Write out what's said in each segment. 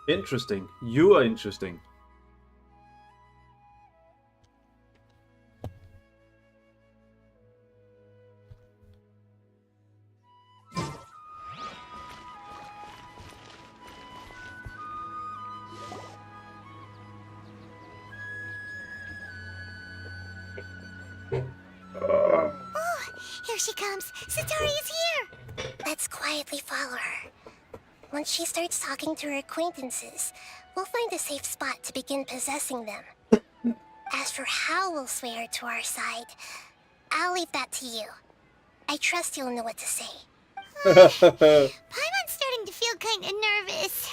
Interesting. You are interesting. Here she comes! Satori is here! Let's quietly follow her. Once she starts talking to her acquaintances, we'll find a safe spot to begin possessing them. As for how we'll sway her to our side, I'll leave that to you. I trust you'll know what to say. Paimon's starting to feel kind of nervous.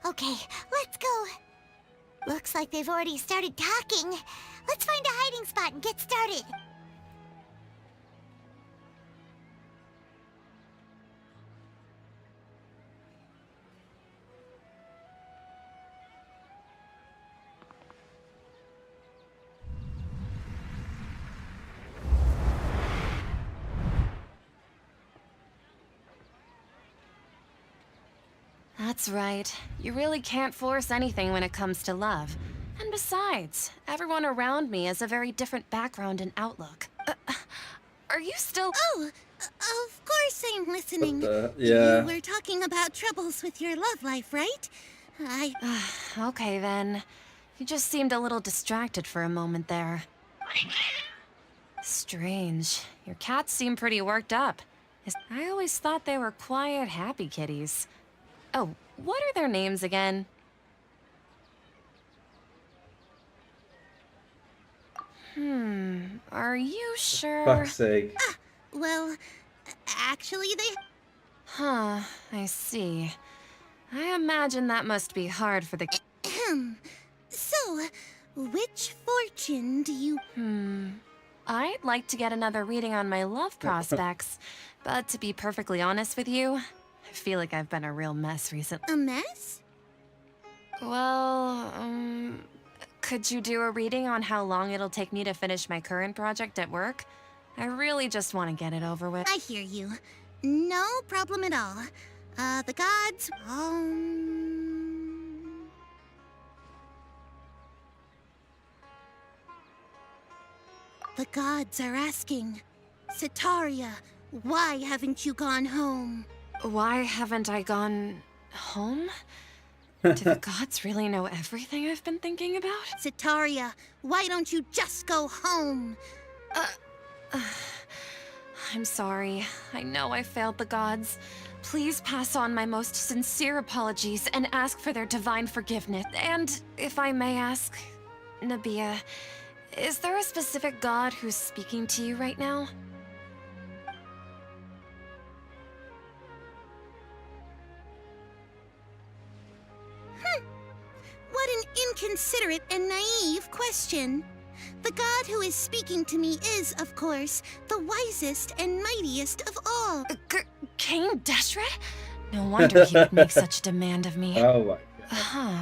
Okay, let's go. Looks like they've already started talking. Let's find a hiding spot and get started. That's right. You really can't force anything when it comes to love. And besides, everyone around me has a very different background and outlook. Are you still— Oh, of course I'm listening. Yeah. You were talking about troubles with your love life, right? Okay then. You just seemed a little distracted for a moment there. Strange. Your cats seem pretty worked up. I always thought they were quiet, happy kitties. Oh, what are their names again? Are you sure? Fuck's sake. Well, actually they... Huh, I see. I imagine that must be hard for the— So, which fortune do you... I'd like to get another reading on my love prospects, but to be perfectly honest with you, I feel like I've been a real mess recently. A mess? Well, could you do a reading on how long it'll take me to finish my current project at work? I really just want to get it over with. I hear you. No problem at all. The gods... The gods are asking, Sataria, why haven't you gone home? Why haven't I gone home? Do the gods really know everything I've been thinking about? Sataria, why don't you just go home? I'm sorry. I know I failed the gods. Please pass on my most sincere apologies and ask for their divine forgiveness. And if I may ask, Nabia, is there a specific god who's speaking to you right now? What an inconsiderate and naive question. The god who is speaking to me is, of course, the wisest and mightiest of all. King Deshret? No wonder he would make such a demand of me. Oh my god. Huh.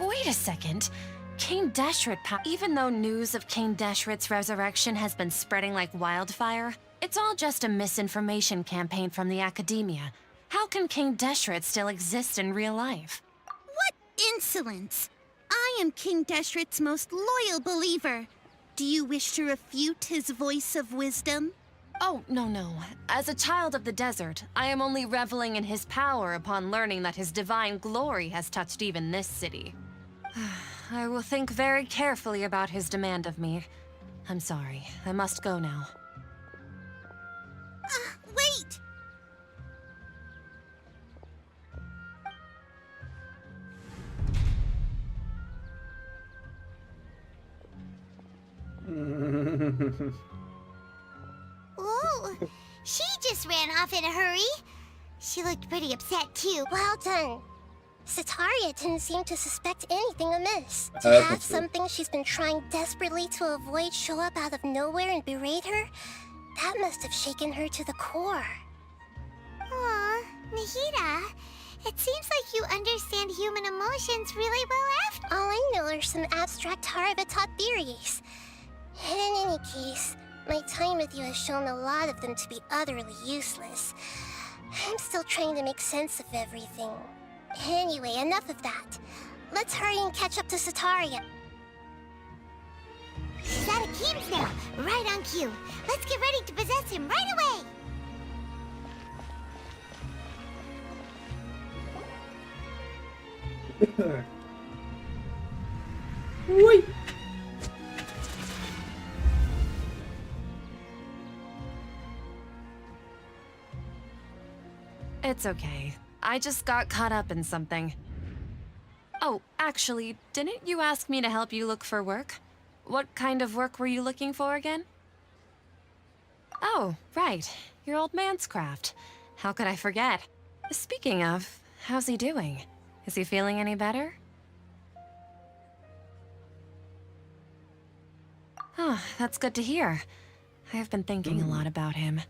Wait a second. King Deshret, even though news of King Deshret's resurrection has been spreading like wildfire, it's all just a misinformation campaign from the academia. How can King Deshret still exist in real life? What insolence! I am King Deshret's most loyal believer. Do you wish to refute his voice of wisdom? Oh, no. As a child of the desert, I am only reveling in his power upon learning that his divine glory has touched even this city. I will think very carefully about his demand of me. I'm sorry. I must go now. Wait! Ooh, she just ran off in a hurry. She looked pretty upset too. Well done. Sataria didn't seem to suspect anything amiss. To have That's good. something she's been trying desperately to avoid show up out of nowhere and berate her, that must have shaken her to the core. Aw, Nahida, it seems like you understand human emotions really well after. All I know are some abstract Harava-taught theories. And in any case, my time with you has shown a lot of them to be utterly useless. I'm still trying to make sense of everything. Anyway, enough of that. Let's hurry and catch up to Sataria. She's at Akeem's now, right on cue. Let's get ready to possess him right away! Wait. It's okay. I just got caught up in something. Oh, actually, didn't you ask me to help you look for work? What kind of work were you looking for again? Oh, right. Your old man's craft. How could I forget? Speaking of, how's he doing? Is he feeling any better? Oh, that's good to hear. I have been thinking a lot about him.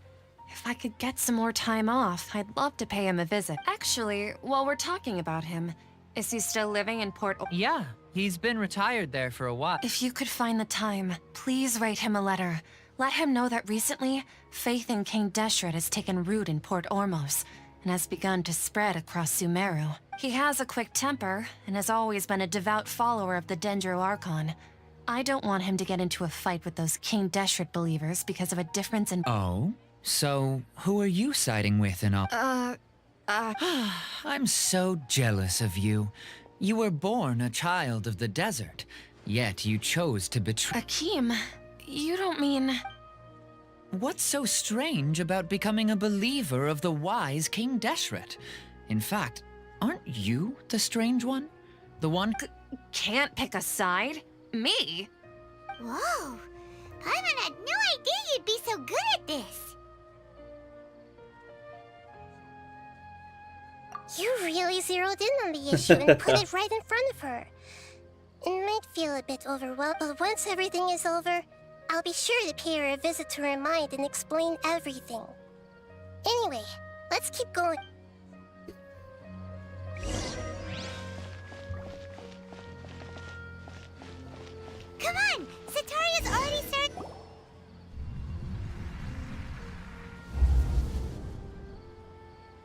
If I could get some more time off, I'd love to pay him a visit. Actually, while we're talking about him, is he still living in Port... Yeah, he's been retired there for a while. If you could find the time, please write him a letter. Let him know that recently, faith in King Deshret has taken root in Port Ormos and has begun to spread across Sumeru. He has a quick temper and has always been a devout follower of the Dendro Archon. I don't want him to get into a fight with those King Deshret believers because of a difference in... Oh? So, who are you siding with and all? I'm so jealous of you. You were born a child of the desert, yet you chose to betray... Akeem, you don't mean... What's so strange about becoming a believer of the wise King Deshret? In fact, aren't you the strange one? The one... Can't pick a side? Me? Whoa! Paimon had no idea you'd be so good at this! You really zeroed in on the issue and put it right in front of her. It might feel a bit overwhelming, but once everything is over, I'll be sure to pay her a visit to her mind and explain everything. Anyway, let's keep going. Come on! Sataria's already started...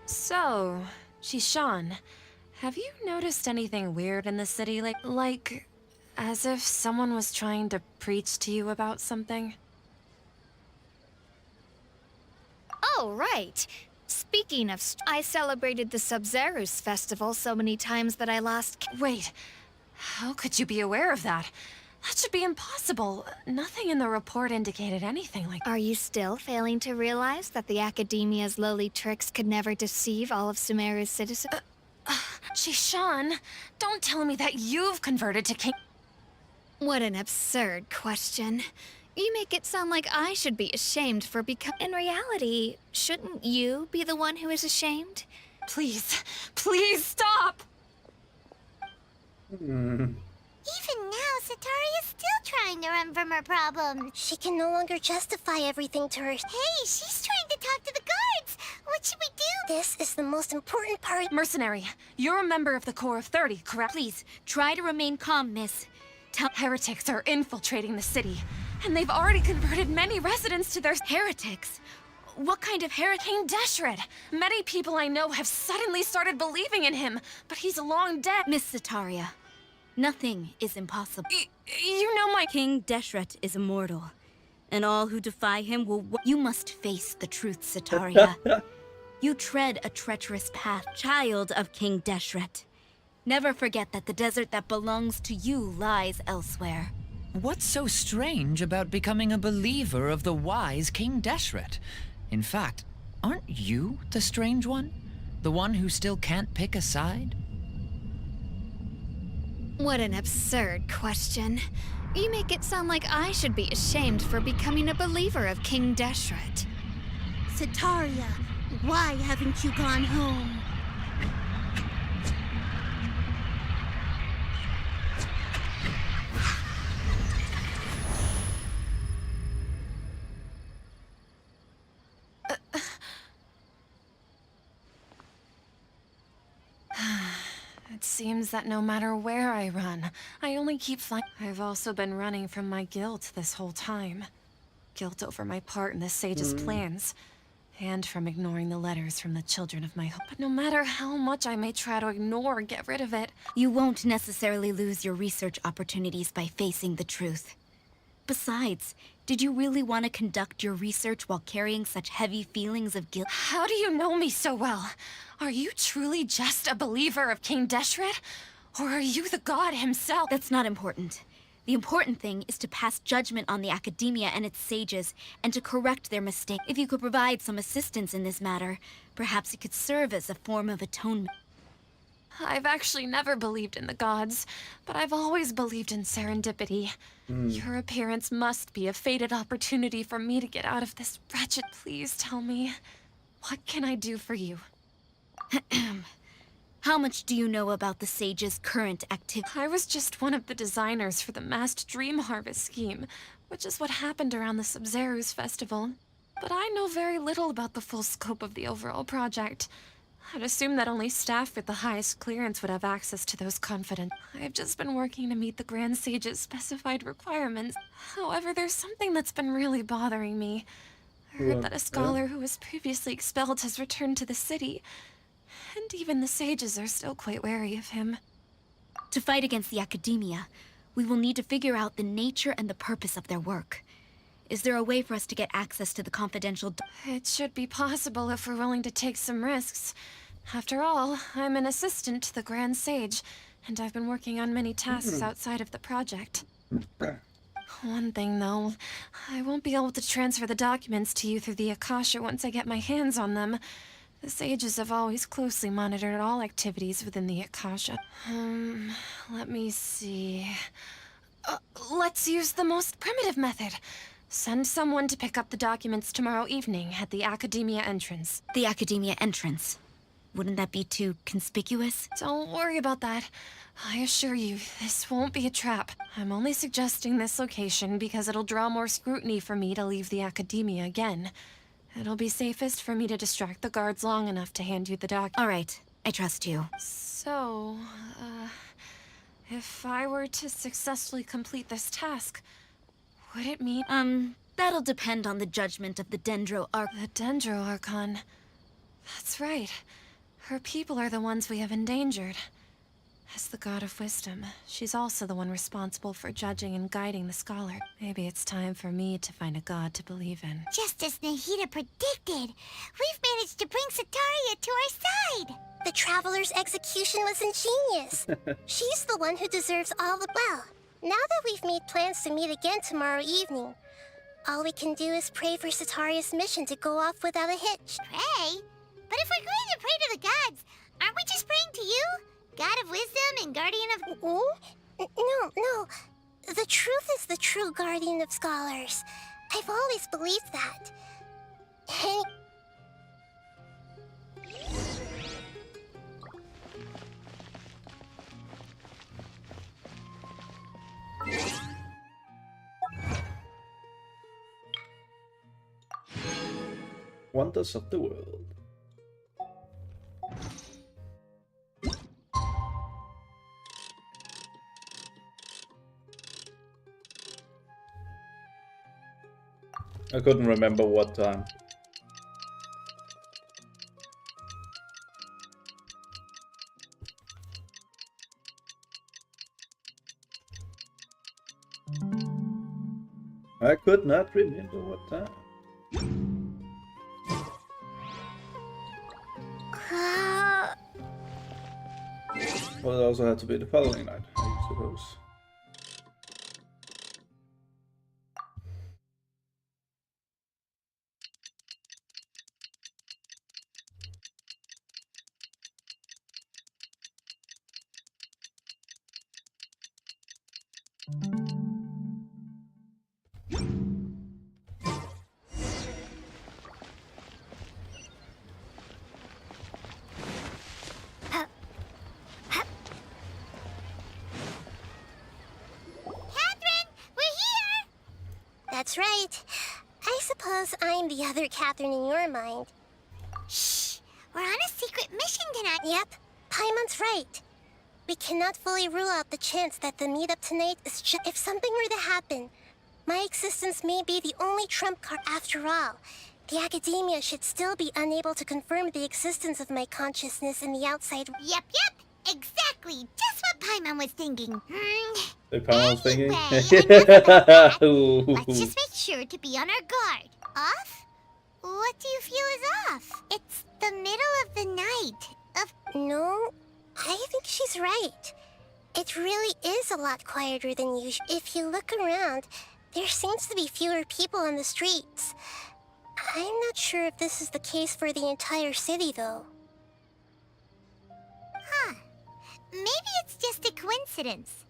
So, Shishan, have you noticed anything weird in the city like, as if someone was trying to preach to you about something? Oh, right. Speaking of, I celebrated the Sub-Zerus festival so many times that I lost... Wait, how could you be aware of that? That should be impossible. Nothing in the report indicated anything like... Are you still failing to realize that the Academia's lowly tricks could never deceive all of Sumeru's citizens? Shishan, don't tell me that you've converted to King... What an absurd question. You make it sound like I should be ashamed for becoming... In reality, shouldn't you be the one who is ashamed? Please, please stop! Even now, Sataria's still trying to run from her problems. She can no longer justify everything to her. Hey, she's trying to talk to the guards. What should we do? This is the most important part. Mercenary, you're a member of the Corps of 30, correct? Please, try to remain calm, miss. Heretics are infiltrating the city, and they've already converted many residents to their... Heretics? What kind of heretic? King Deshret! Many people I know have suddenly started believing in him, but he's long dead. Miss Sataria, nothing is impossible. You know my... King Deshret is immortal, and all who defy him will... You must face the truth, Sataria. You tread a treacherous path, child of King Deshret. Never forget that the desert that belongs to you lies elsewhere. What's so strange about becoming a believer of the wise King Deshret? In fact, aren't you the strange one? The one who still can't pick a side? What an absurd question. You make it sound like I should be ashamed for becoming a believer of King Deshret. Sitaria, why haven't you gone home? It seems that no matter where I run, I only keep flying. I've also been running from my guilt this whole time. Guilt over my part in the Sage's plans, and from ignoring the letters from the children of my home. But no matter how much I may try to ignore or get rid of it, You won't necessarily lose your research opportunities by facing the truth. Besides, did you really want to conduct your research while carrying such heavy feelings of guilt? how do you know me so well? Are you truly just a believer of King Deshret? Or are you the god himself? That's not important. The important thing is to pass judgment on the academia and its sages, and to correct their mistake. If you could provide some assistance in this matter, perhaps it could serve as a form of atonement. I've actually never believed in the gods, but I've always believed in serendipity. Your appearance must be a fated opportunity for me to get out of this wretched... Please tell me, what can I do for you? How much do you know about the sage's current activity? I was just one of the designers for the masked dream harvest scheme, which is what happened around the Sumeru's festival. But I know very little about the full scope of the overall project. I'd assume that only staff with the highest clearance would have access to those confident. I've just been working to meet the Grand Sage's specified requirements. However, there's something that's been really bothering me. I heard that a scholar who was previously expelled has returned to the city, and even the sages are still quite wary of him. To fight against the academia, we will need to figure out the nature and the purpose of their work. Is there a way for us to get access to the confidential... It should be possible if we're willing to take some risks. After all, I'm an assistant to the Grand Sage, and I've been working on many tasks outside of the project. One thing, though, I won't be able to transfer the documents to you through the Akasha once I get my hands on them. The sages have always closely monitored all activities within the Akasha. Let me see... let's use the most primitive method. Send someone to pick up the documents tomorrow evening at the Academia entrance. The academia entrance. Wouldn't that be too conspicuous? Don't worry about that. I assure you, this won't be a trap. I'm only suggesting this location because it'll draw more scrutiny for me to leave the Academia again. It'll be safest for me to distract the guards long enough to hand you the All right, I trust you. So, if I were to successfully complete this task, would it mean... That'll depend on the judgment of the Dendro Arc. The Dendro Archon. That's right. Her people are the ones we have endangered. As the God of Wisdom, she's also the one responsible for judging and guiding the scholar. Maybe it's time for me to find a god to believe in. Just as Nahida predicted, we've managed to bring Sataria to our side. The Traveler's execution was ingenious. She's the one who deserves all the... Well, now that we've made plans to meet again tomorrow evening, all we can do is pray for Sataria's mission to go off without a hitch. Pray? But if we're going to pray to the gods, aren't we just praying to you? God of Wisdom and Guardian of... No. The truth is the true Guardian of Scholars. I've always believed that. Wonders of the world. I couldn't remember what time. I could not remember what time. Well, it also had to be the following night, I suppose. Catherine, we're here! That's right. I suppose I'm the other Catherine in your mind. Shh! We're on a secret mission tonight. Yep, Paimon's right. We cannot fully rule out the chance that the meetup tonight is just... If something were to happen, my existence may be the only trump card after all. The academia should still be unable to confirm the existence of my consciousness in the outside... Yep. Exactly. Just what Paimon was thinking. Paimon was thinking? Let's just make sure to be on our guard. Off? What do you feel is off? It's the middle of the night. No, I think she's right. It really is a lot quieter than usual. If you look around, there seems to be fewer people on the streets. I'm not sure if this is the case for the entire city, though. Huh. Maybe it's just a coincidence.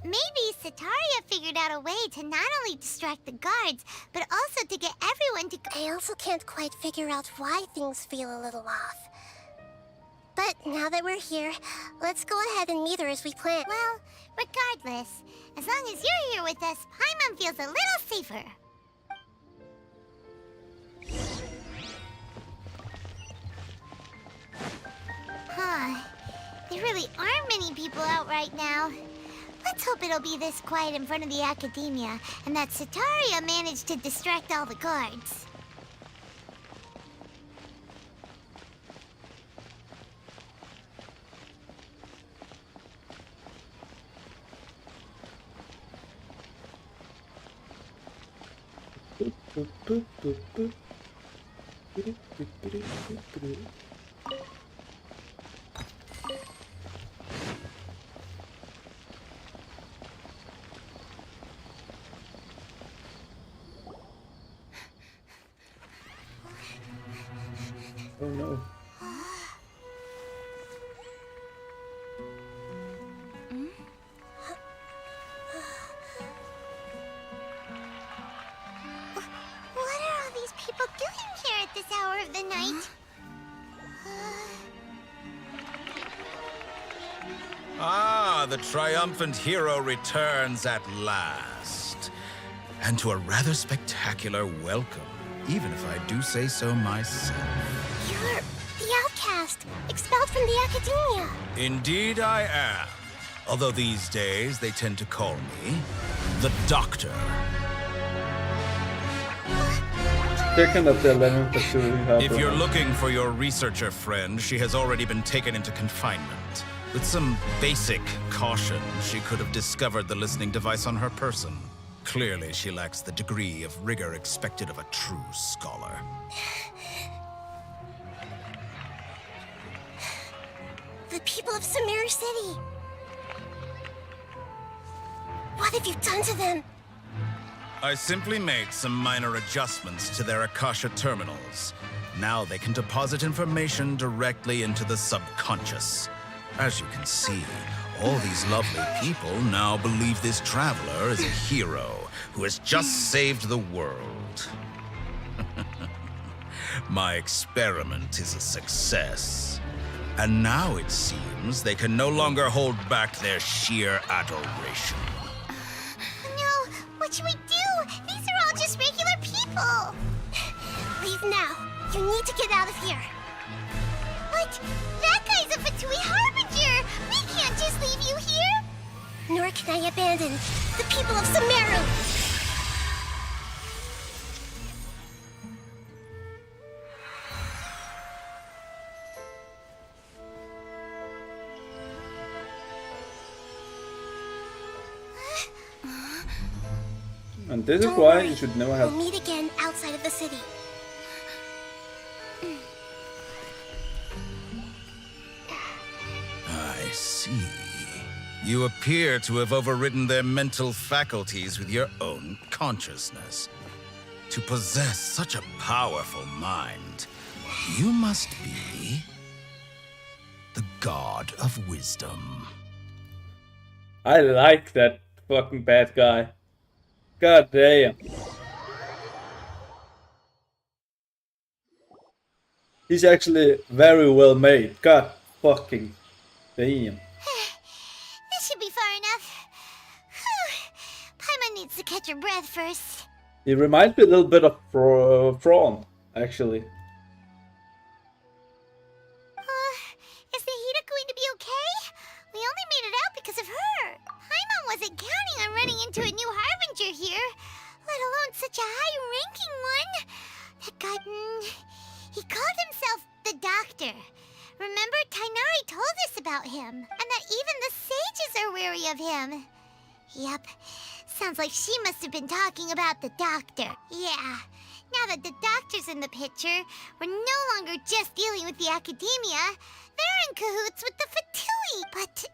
Maybe Sataria figured out a way to not only distract the guards, but also to get everyone to go. I also can't quite figure out why things feel a little off. But now that we're here, let's go ahead and meet her as we planned. Well, regardless, as long as you're here with us, Paimon feels a little safer. Huh. There really aren't many people out right now. Let's hope it'll be this quiet in front of the academia, and that Sataria managed to distract all the guards. Oh no. What are all these people doing here at this hour of the night? Ah, the triumphant hero returns at last. And to a rather spectacular welcome, even if I do say so myself. You're the outcast, expelled from the academia. Indeed I am. Although these days they tend to call me the Doctor. Second of the 11th is doing happening. If you're looking for your researcher friend, she has already been taken into confinement. With some basic caution, she could have discovered the listening device on her person. Clearly, she lacks the degree of rigor expected of a true scholar. The people of Sumeru City. What have you done to them? I simply made some minor adjustments to their Akasha terminals. Now they can deposit information directly into the subconscious. As you can see, all these lovely people now believe this traveler is a hero who has just saved the world. My experiment is a success. And now it seems they can no longer hold back their sheer adoration. No, what should we do? These are all just regular people. Leave now. You need to get out of here. But that guy's a Fatui Harbinger. We can't just leave you here. Nor can I abandon the people of Sumeru. And this is Don't why worry. you should never have... We'll meet again outside of the city. Aye. see. You appear to have overridden their mental faculties with your own consciousness. To possess such a powerful mind, you must be the god of wisdom. I like that fucking bad guy. God damn. He's actually very well made. God fucking damn. This should be far enough. Whew. Paimon needs to catch her breath first. He reminds me a little bit of Thrawn, actually. Is Nahida going to be okay? We only made it out because of her. Paimon wasn't counting on running into a new Harbinger here, let alone such a high-ranking one. That guy, he called himself the Doctor. Remember, Tainari told us about him, and that even the sages are wary of him. Yep, sounds like she must have been talking about the Doctor. Yeah, now that the Doctor's in the picture, we're no longer just dealing with the Academia. They're in cahoots with the Fatui. But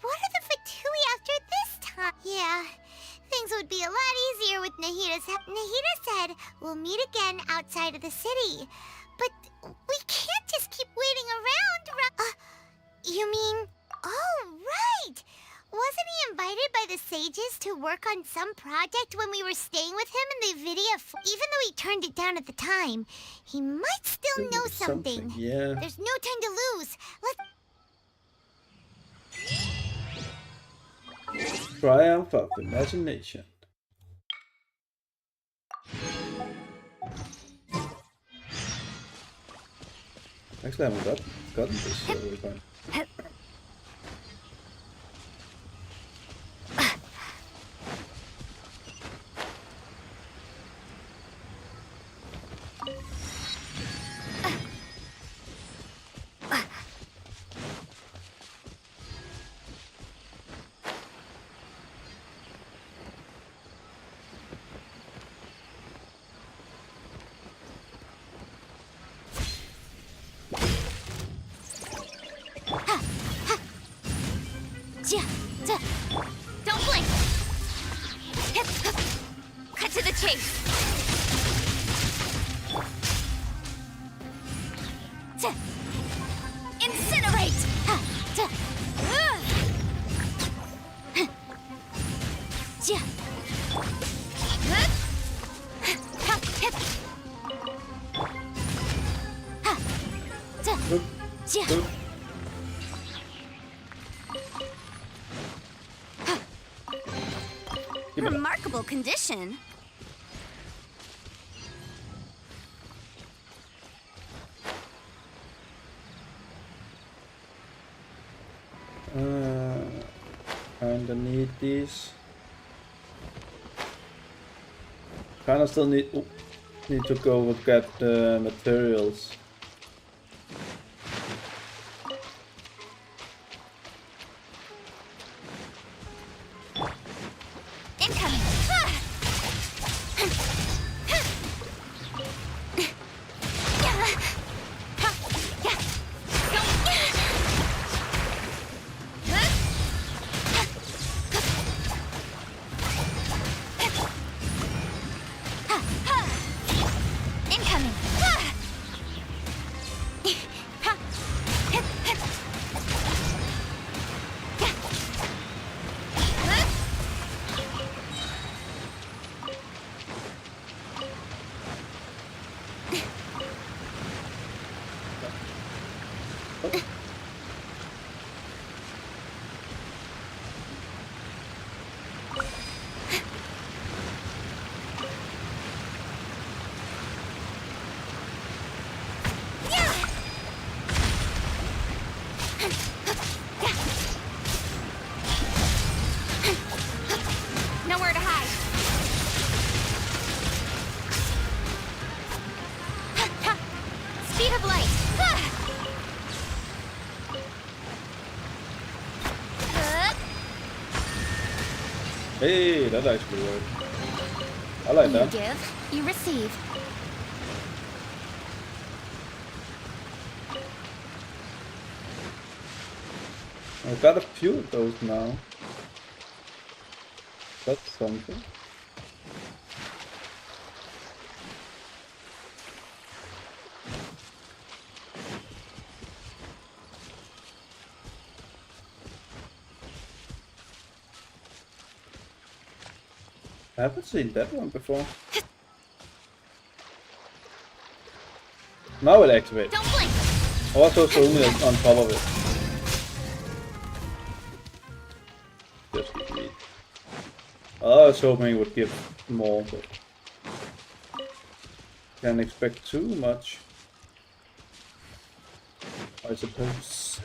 what are the Fatui after this time? Yeah, things would be a lot easier with Nahida's help. Nahida said we'll meet again outside of the city. But we can't just keep waiting around. You mean... Oh, right! Wasn't he invited by the sages to work on some project when we were staying with him in the Vidia? Even though he turned it down at the time, he might still know something. Yeah. There's no time to lose. Let's... Triumph of imagination. Actually, I haven't gotten this, so we're fine. Don't blink! Cut to the chase! Incinerate! Remarkable condition. Kinda need these. Kinda still need to go get the materials. Incoming. Incoming. Nowhere to hide. Speed of light. Hey, that actually worked. I like You that. give, you receive. I've got a few of those now. That's something. I haven't seen that one before. Now it activates. Don't blink. Also, only on top of it. Just give me. I was hoping it would give more, but can't expect too much, I suppose.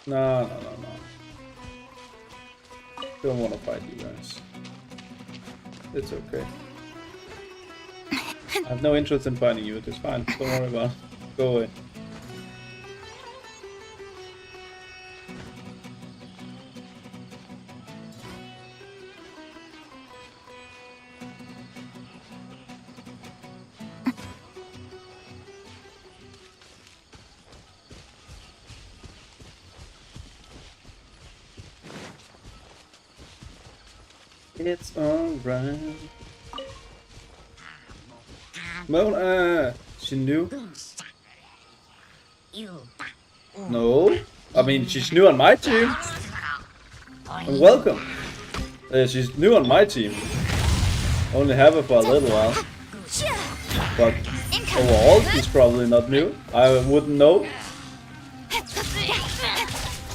No. Don't want to fight you guys. It's okay. I have no interest in fighting you. It's fine. Don't worry about it. Go away. It's alright. Mona! She knew? No. I mean, she's new on my team. And welcome. She's new on my team. Only have her for a little while. But overall, she's probably not new. I wouldn't know.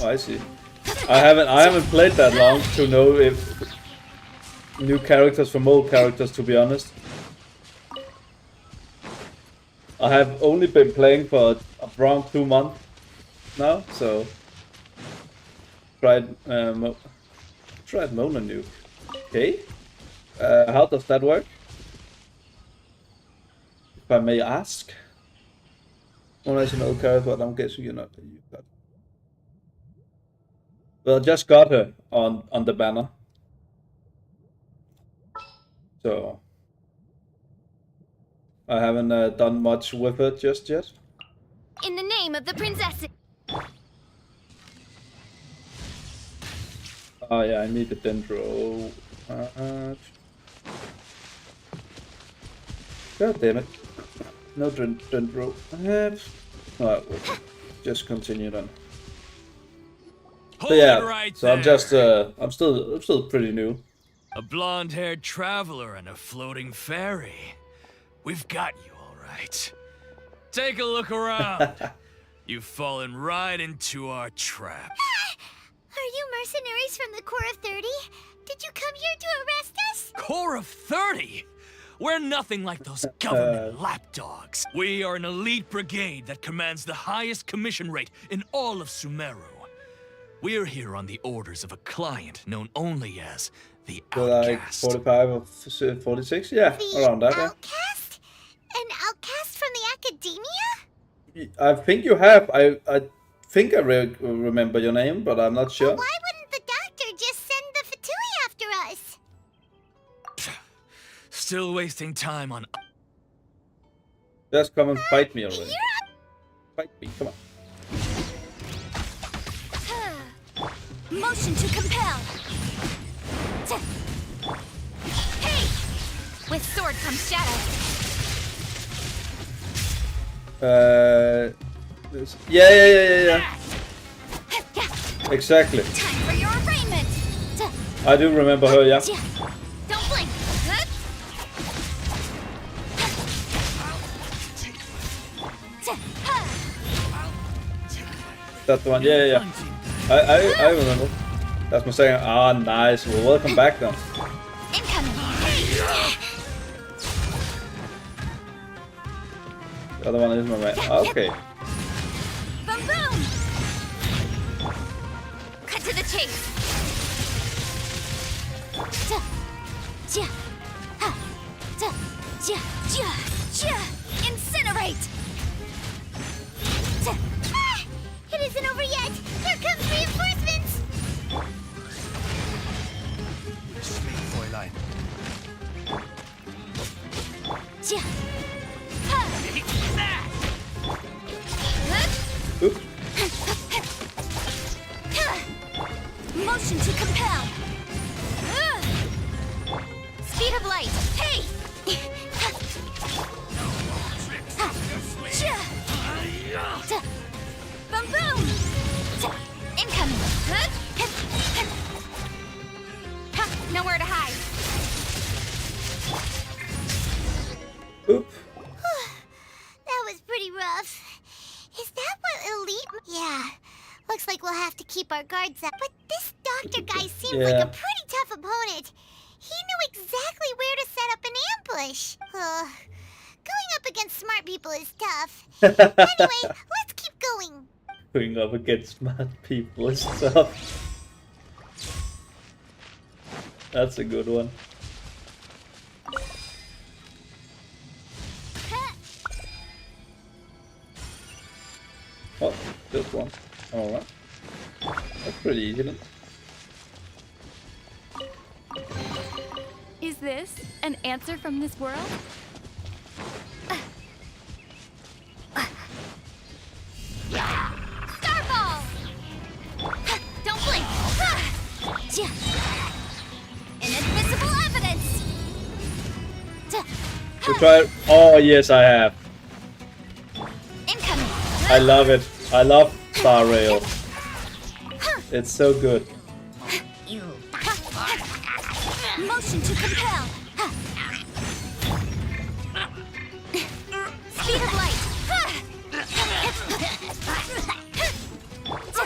Oh, I see. I haven't played that long to know if new characters from old characters, to be honest. I have only been playing for around 2 months now, so tried Mona Nuke. Okay, how does that work? If I may ask. Mona is an old character, but I'm guessing you're not. Well, I just got her on the banner. So I haven't done much with it just yet. In the name of the princess. Oh yeah, I need the dendro. God damn it! No dendro. Alright, we'll just continue then. So yeah, right so I'm there. just I'm still pretty new. A blonde-haired traveler and a floating fairy. We've got you all right. Take a look around. You've fallen right into our trap. Are you mercenaries from the Corps of 30? Did you come here to arrest us? Corps of 30? We're nothing like those government lapdogs. We are an elite brigade that commands the highest commission rate in all of Sumeru. We're here on the orders of a client known only as the So like Outcast. 45 or 46, yeah, The around that. Yeah. outcast? An outcast from the academia? I think you have. I think I remember your name, but I'm not sure. Why wouldn't the doctor just send the Fatui after us? Still wasting time on... Just come and fight me already. Fight me, come on. Motion to compel. Hey! With sword comes shadow. Yeah. Exactly. Time for your arraignment. I do remember her, yeah. Don't blink. That's the one, yeah. I remember. That's my second. Ah, nice. Well, welcome back then. Incoming. The other one is my man. Okay. Boom boom. Cut to the chase. Incinerate! Ah! It isn't over yet! Here comes reinforcements! Sweet Fräulein. Oop. Motion to compel! Speed of light! Hey! Boom boom! Incoming! Nowhere to hide! Oop. That was pretty rough. Is that what elite... Yeah. Looks like we'll have to keep our guards up. But this doctor guy seems like Yeah. a pretty tough opponent. He knew exactly where to set up an ambush. Going up against smart people is tough. Anyway, let's keep going. Going up against smart people and stuff. That's a good one. Oh, just one. Alright. That's pretty easy then. Is this an answer from this world? Starball! Don't blink! Inadmissible evidence! We try. Oh yes, I have. Incoming! I love it. I love Star Rail. It's so good. Motion to compel! Speed of light!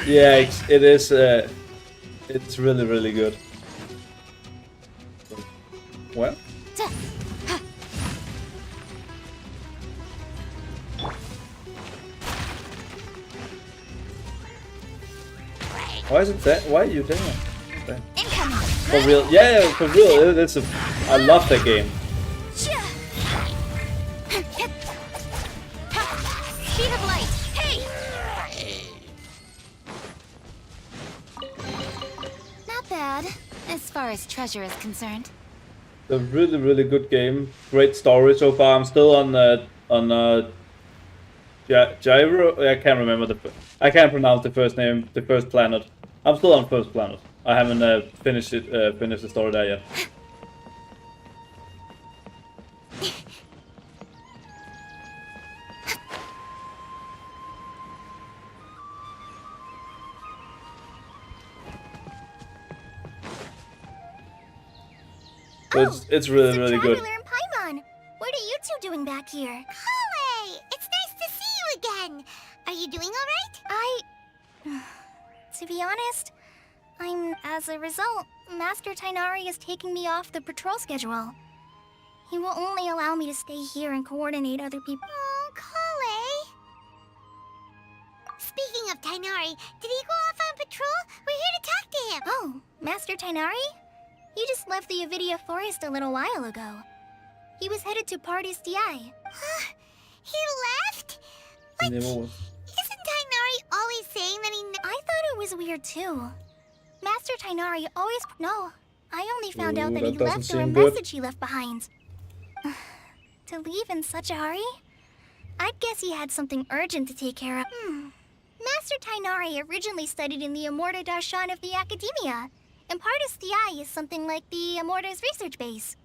Yeah, it is. It's really, really good. Well, why is it that? Why are you there? Okay. Incoming! For real? Yeah, for real. It's a. I love that game. Speed of light! Hey! Not bad, as far as treasure is concerned. A really, really good game. Great story so far. I'm still on Gyro. I can't remember I can't pronounce the first name. The first planet. I'm still on first planet. I haven't finished the story there yet. It's really, really good. Traveler and Paimon, what are you two doing back here? Kale, it's nice to see you again. Are you doing all right? To be honest, as a result, Master Tainari is taking me off the patrol schedule. He will only allow me to stay here and coordinate other people. Oh, Kale. Speaking of Tainari, did he go off on patrol? We're here to talk to him. Oh, Master Tainari? He just left the Avidia Forest a little while ago. He was headed to Party's DI. He left? Like, Never was. isn't Tainari always saying that he... I thought it was weird too. Master Tainari always... No, I only found out Ooh, that that he doesn't left through a seem good. message he left behind. To leave in such a hurry? I'd guess he had something urgent to take care of. Master Tainari originally studied in the Amorta Darshan of the Academia, and Partis DI is something like the Amorta's research base.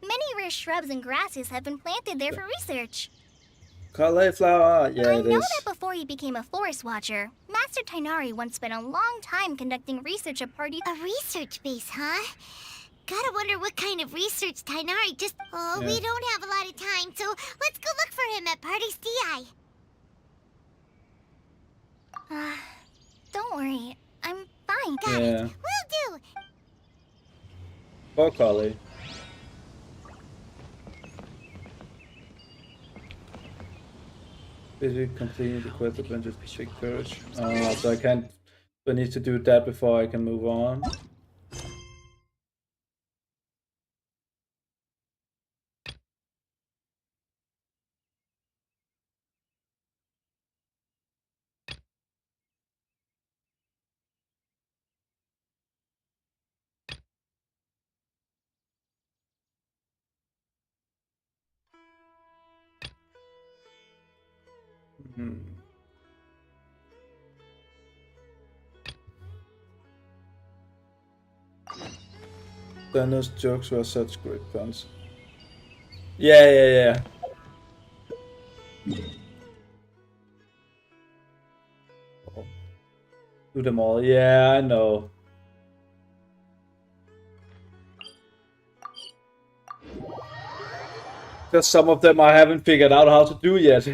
Many rare shrubs and grasses have been planted there for research. Cauliflower. Yeah, I it know is. that before he became a forest watcher, Master Tainari once spent a long time conducting research at Party. A research base, huh? Gotta wonder what kind of research Tainari just... Oh, Yeah. we don't have a lot of time, so let's go look for him at Party's DI. Don't worry, I'm fine. Got Yeah. it. Will do. Poor Carly. Busy completing the quest adventures. Take courage. So I can't. I need to do that before I can move on. Daniel's jokes were such great puns. Yeah. Do them all. Yeah, I know. Just some of them I haven't figured out how to do yet.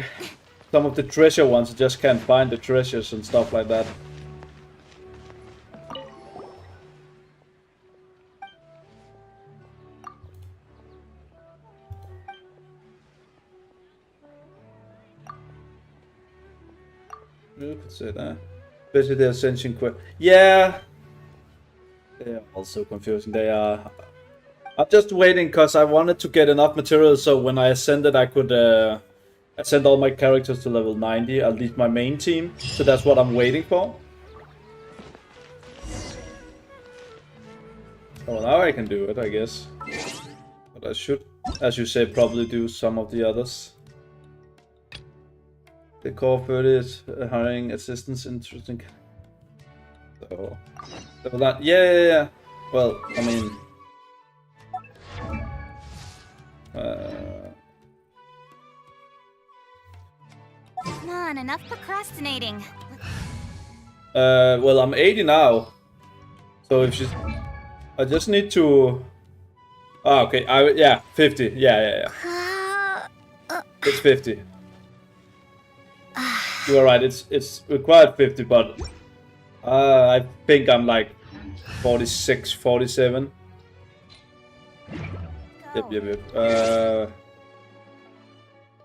Some of the treasure ones, I just can't find the treasures and stuff like that. You could say that. Especially the Ascension quest. Yeah! They are also confusing. They are... I'm just waiting because I wanted to get enough material so when I ascended I could ascend all my characters to level 90, at least my main team. So that's what I'm waiting for. Oh, now I can do it, I guess. But I should, as you say, probably do some of the others. The core 30 is hiring assistants, interesting. So, level 9. Yeah. Well, I mean... Come on, enough procrastinating. Well, I'm 80 now. So if she's... I just need to... Ah, okay. Yeah, 50. Yeah. It's 50. You are right. It's required 50, but I think I'm like 46, 47. Yep.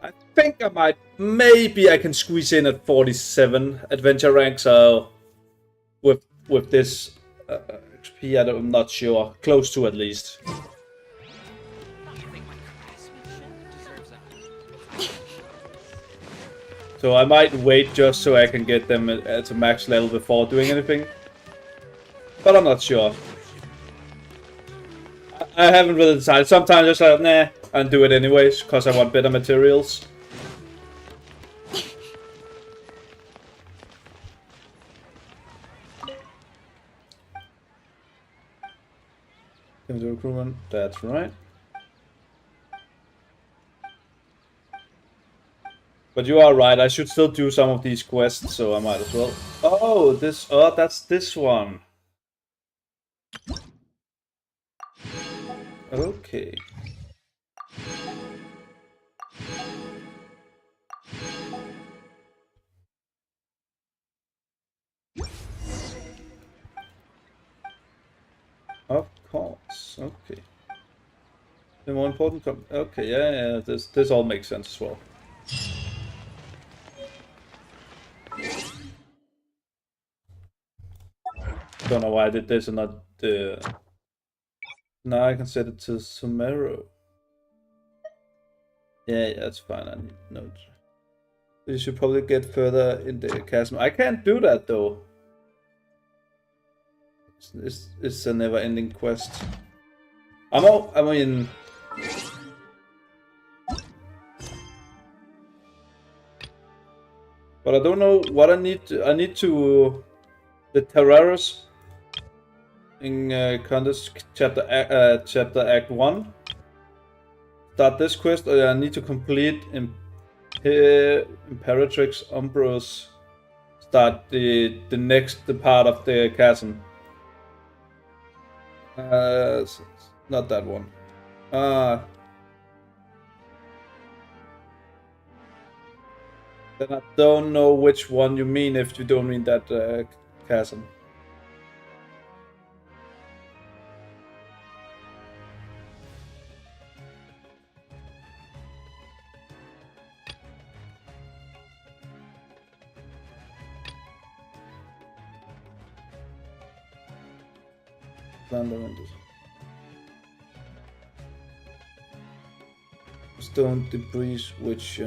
I think I might... Maybe I can squeeze in at 47 adventure rank, so... With this XP, I'm not sure. Close to at least. So I might wait just so I can get them at a max level before doing anything. But I'm not sure. I haven't really decided. Sometimes I just like, nah, and do it anyways, because I want better materials. Recruitment, that's right. But you are right, I should still do some of these quests, so I might as well. Oh, that's this one. Okay. Of course, okay. The more important okay, yeah, this all makes sense as well. Don't know why I did this and not the... Now I can set it to Sumeru. Yeah, that's fine, I need notes. You should probably get further in the chasm. I can't do that though. It's a never-ending quest. I mean... But I don't know what I need to... The Terraris in Contest chapter Act 1. Start this quest, or I need to complete Imperatrix Umbros. Start the next part of the chasm. Not that one. Then I don't know which one you mean if you don't mean that chasm. Stone debris, which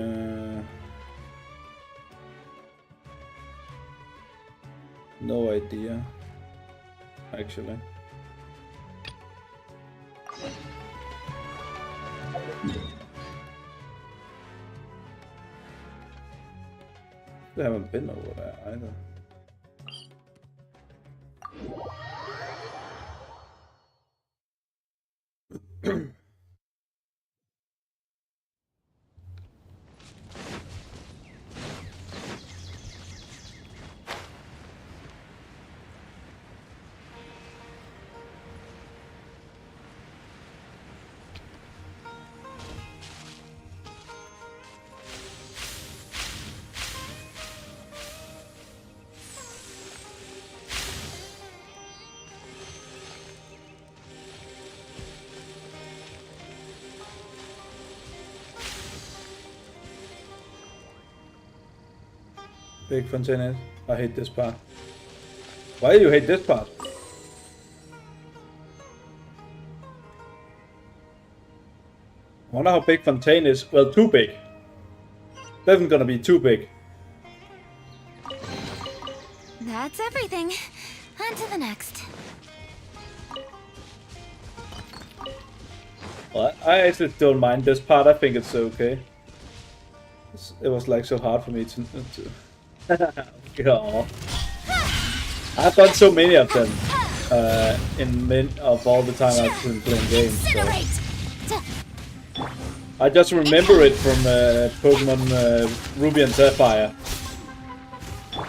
no idea, actually. They haven't been over there either. Big Fontaine. I hate this part. Why do you hate this part? I wonder how big Fontaine is. Well, too big. Definitely gonna be too big. That's everything. On to the next. Well, I actually don't mind this part. I think it's okay. It was like so hard for me to oh. I've done so many of them of all the time I've been playing games. So. I just remember it from Pokemon Ruby and Sapphire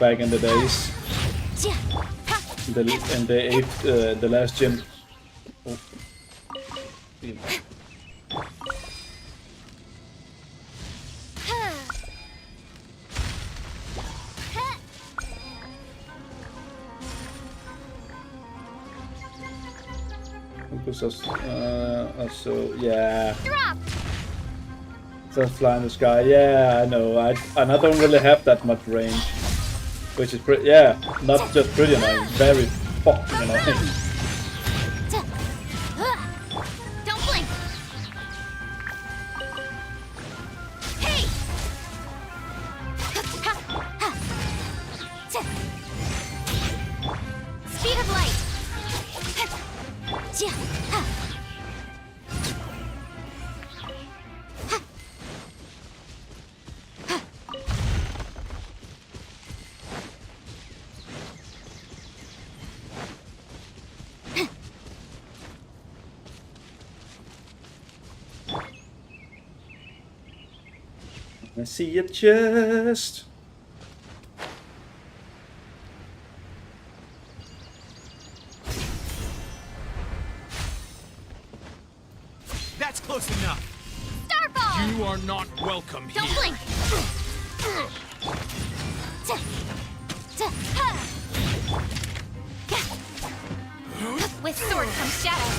back in the days. In the last gen. Oh. Yeah. So yeah. Just fly in the sky. Yeah, I know. And I don't really have that much range, which is pretty. Yeah, not just pretty annoying, very fucking annoying. Don't blink. Hey. Speed of light. I see a chest. That's close enough. Starball! You are not welcome Don't here. blink. With sword comes shadow.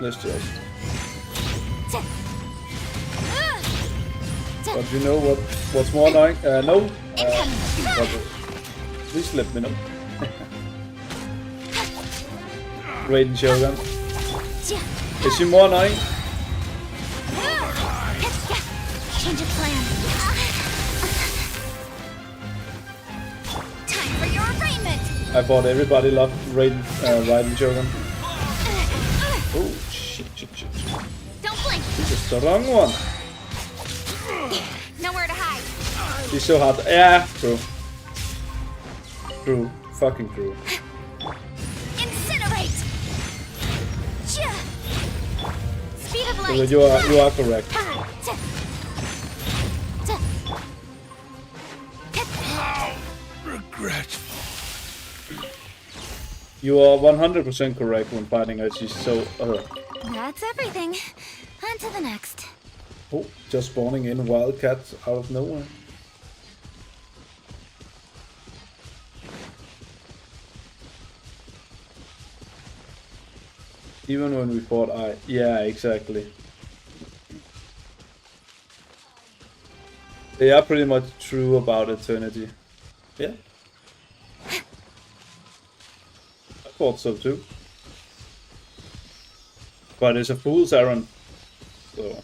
Let's just. But you know what's more annoying? No. Please let me know. Raiden Shogun. Is she more annoying? Change of plan. Time for your arraignment. I thought everybody loved Raiden Shogun. Oh shit. Don't blink. This is the wrong one. Nowhere to hide. She's so hard. Yeah, true. True. Fucking true. Incinerate. Speed of So light. you are correct. How regretful. You are 100% correct when fighting her. She's so. That's everything. On to the next. Oh, just spawning in wildcats out of nowhere. Even when we fought yeah, exactly. They are pretty much true about eternity. Yeah. I thought so too. But it's a fool's errand. So.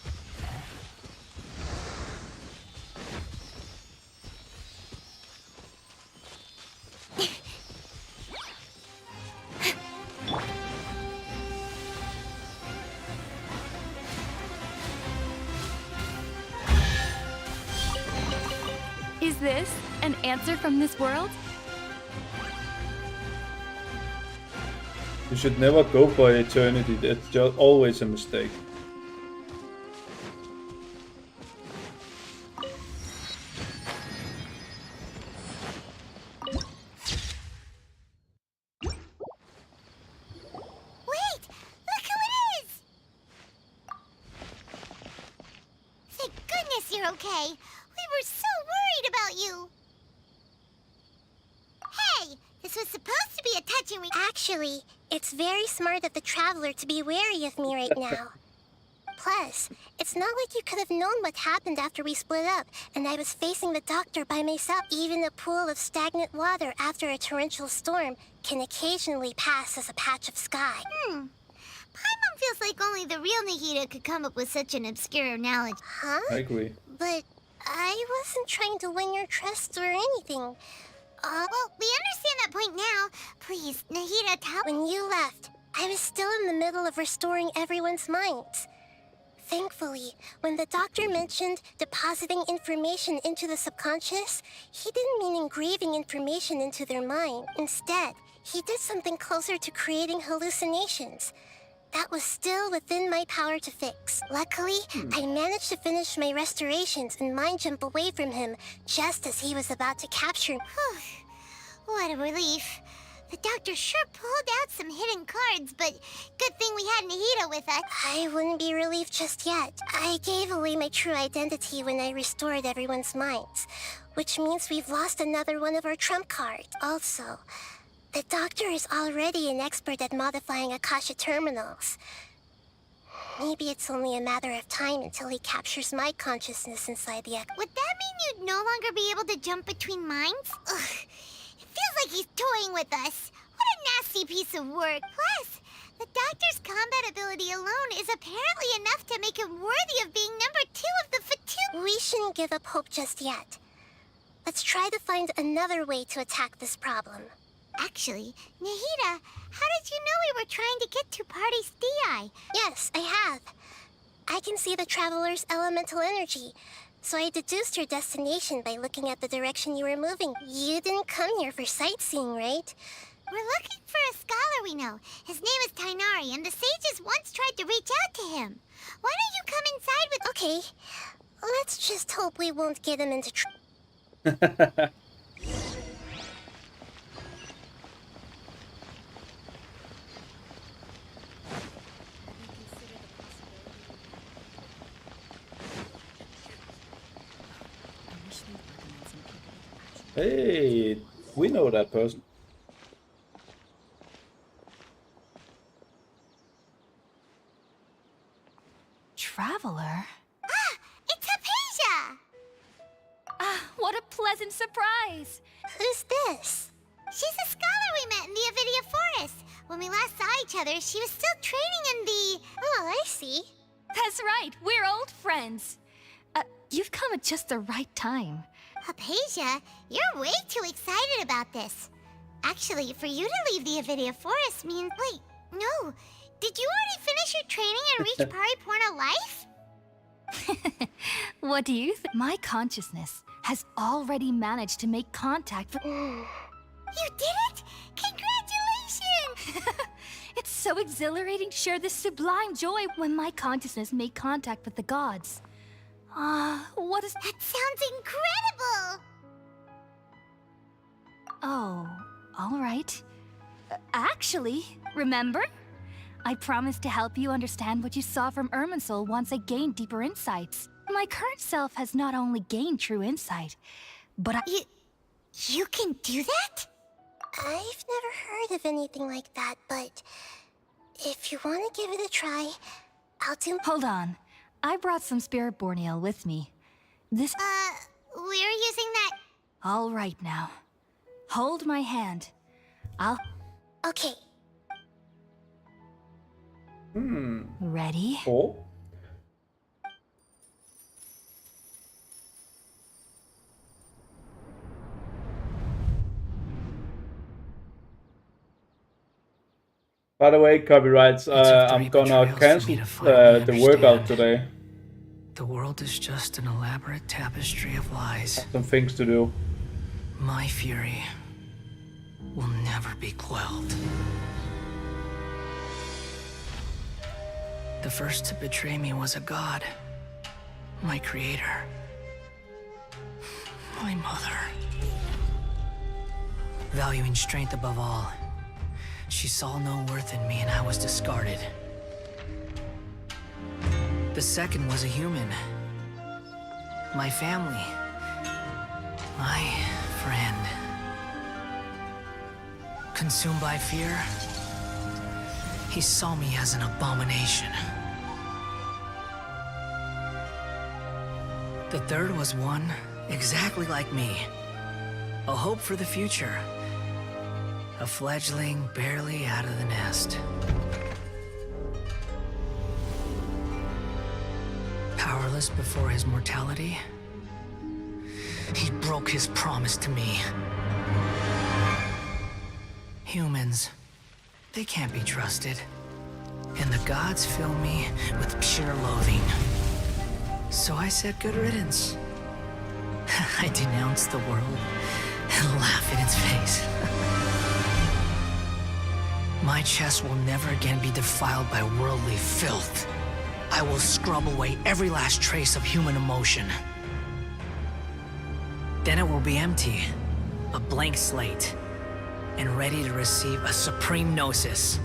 this an answer from this world? You should never go for eternity. That's just always a mistake. Wait! Look who it is! Thank goodness you're okay. We were so worried about you. Hey! This was supposed to be a touching Actually, it's very smart of the traveler to be wary of me right now. Plus, it's not like you could have known what happened after we split up, and I was facing the doctor by myself. Even a pool of stagnant water after a torrential storm can occasionally pass as a patch of sky. Paimon feels like only the real Nahida could come up with such an obscure analogy. Huh? I agree. But I wasn't trying to win your trust or anything. Well, we understand that point now. Please, Nahida, tell— When you left, I was still in the middle of restoring everyone's minds. Thankfully, when the doctor mentioned depositing information into the subconscious, he didn't mean engraving information into their mind. Instead, he did something closer to creating hallucinations. That was still within my power to fix. Luckily, I managed to finish my restorations and mind jump away from him just as he was about to capture me. What a relief. The doctor sure pulled out some hidden cards, but good thing we had Nahida with us. I wouldn't be relieved just yet. I gave away my true identity when I restored everyone's minds, which means we've lost another one of our trump cards. Also, the doctor is already an expert at modifying Akasha terminals. Maybe it's only a matter of time until he captures my consciousness inside the Would that mean you'd no longer be able to jump between minds? Ugh. It feels like he's toying with us. What a nasty piece of work. Plus, the doctor's combat ability alone is apparently enough to make him worthy of being number 2 of the Fatu— We shouldn't give up hope just yet. Let's try to find another way to attack this problem. Actually, Nahida, how did you know we were trying to get to Party's DI? Yes, I have. I can see the traveler's elemental energy, so I deduced your destination by looking at the direction you were moving. You didn't come here for sightseeing, right? We're looking for a scholar we know. His name is Tainari, and the sages once tried to reach out to him. Why don't you come inside with— Okay, let's just hope we won't get him into trouble. Hey, we know that person. Traveler? It's Hypatia! What a pleasant surprise! Who's this? She's a scholar we met in the Avidia Forest. When we last saw each other, she was still training in the— Oh, I see. That's right, we're old friends. You've come at just the right time. Hypatia, you're way too excited about this. Actually, for you to leave the Avidia Forest means— Wait, no. Did you already finish your training and reach Pariporna life? What do you think? My consciousness has already managed to make contact with— You did it! Congratulations! It's so exhilarating to share this sublime joy when my consciousness made contact with the gods. What is— That sounds incredible! Oh, all right. Actually, remember? I promised to help you understand what you saw from Irminsul once I gained deeper insights. My current self has not only gained true insight, but You can do that? I've never heard of anything like that, but if you want to give it a try, I'll do— Hold on. I brought some spirit borneal with me. This— We're using that— All right now. Hold my hand. Okay. Ready? Oh. By the way, copyrights, I'm gonna cancel the workout today. The world is just an elaborate tapestry of lies. Some things to do. My fury will never be quelled. The first to betray me was a god. My creator. My mother. Valuing strength above all, she saw no worth in me and I was discarded. The second was a human. My family. My friend. Consumed by fear, he saw me as an abomination. The third was one exactly like me. A hope for the future. A fledgling barely out of the nest. Powerless before his mortality, he broke his promise to me. Humans, they can't be trusted. And the gods fill me with pure loathing. So I said good riddance. I denounce the world and laugh in its face. My chest will never again be defiled by worldly filth. I will scrub away every last trace of human emotion. Then it will be empty, a blank slate, and ready to receive a supreme gnosis,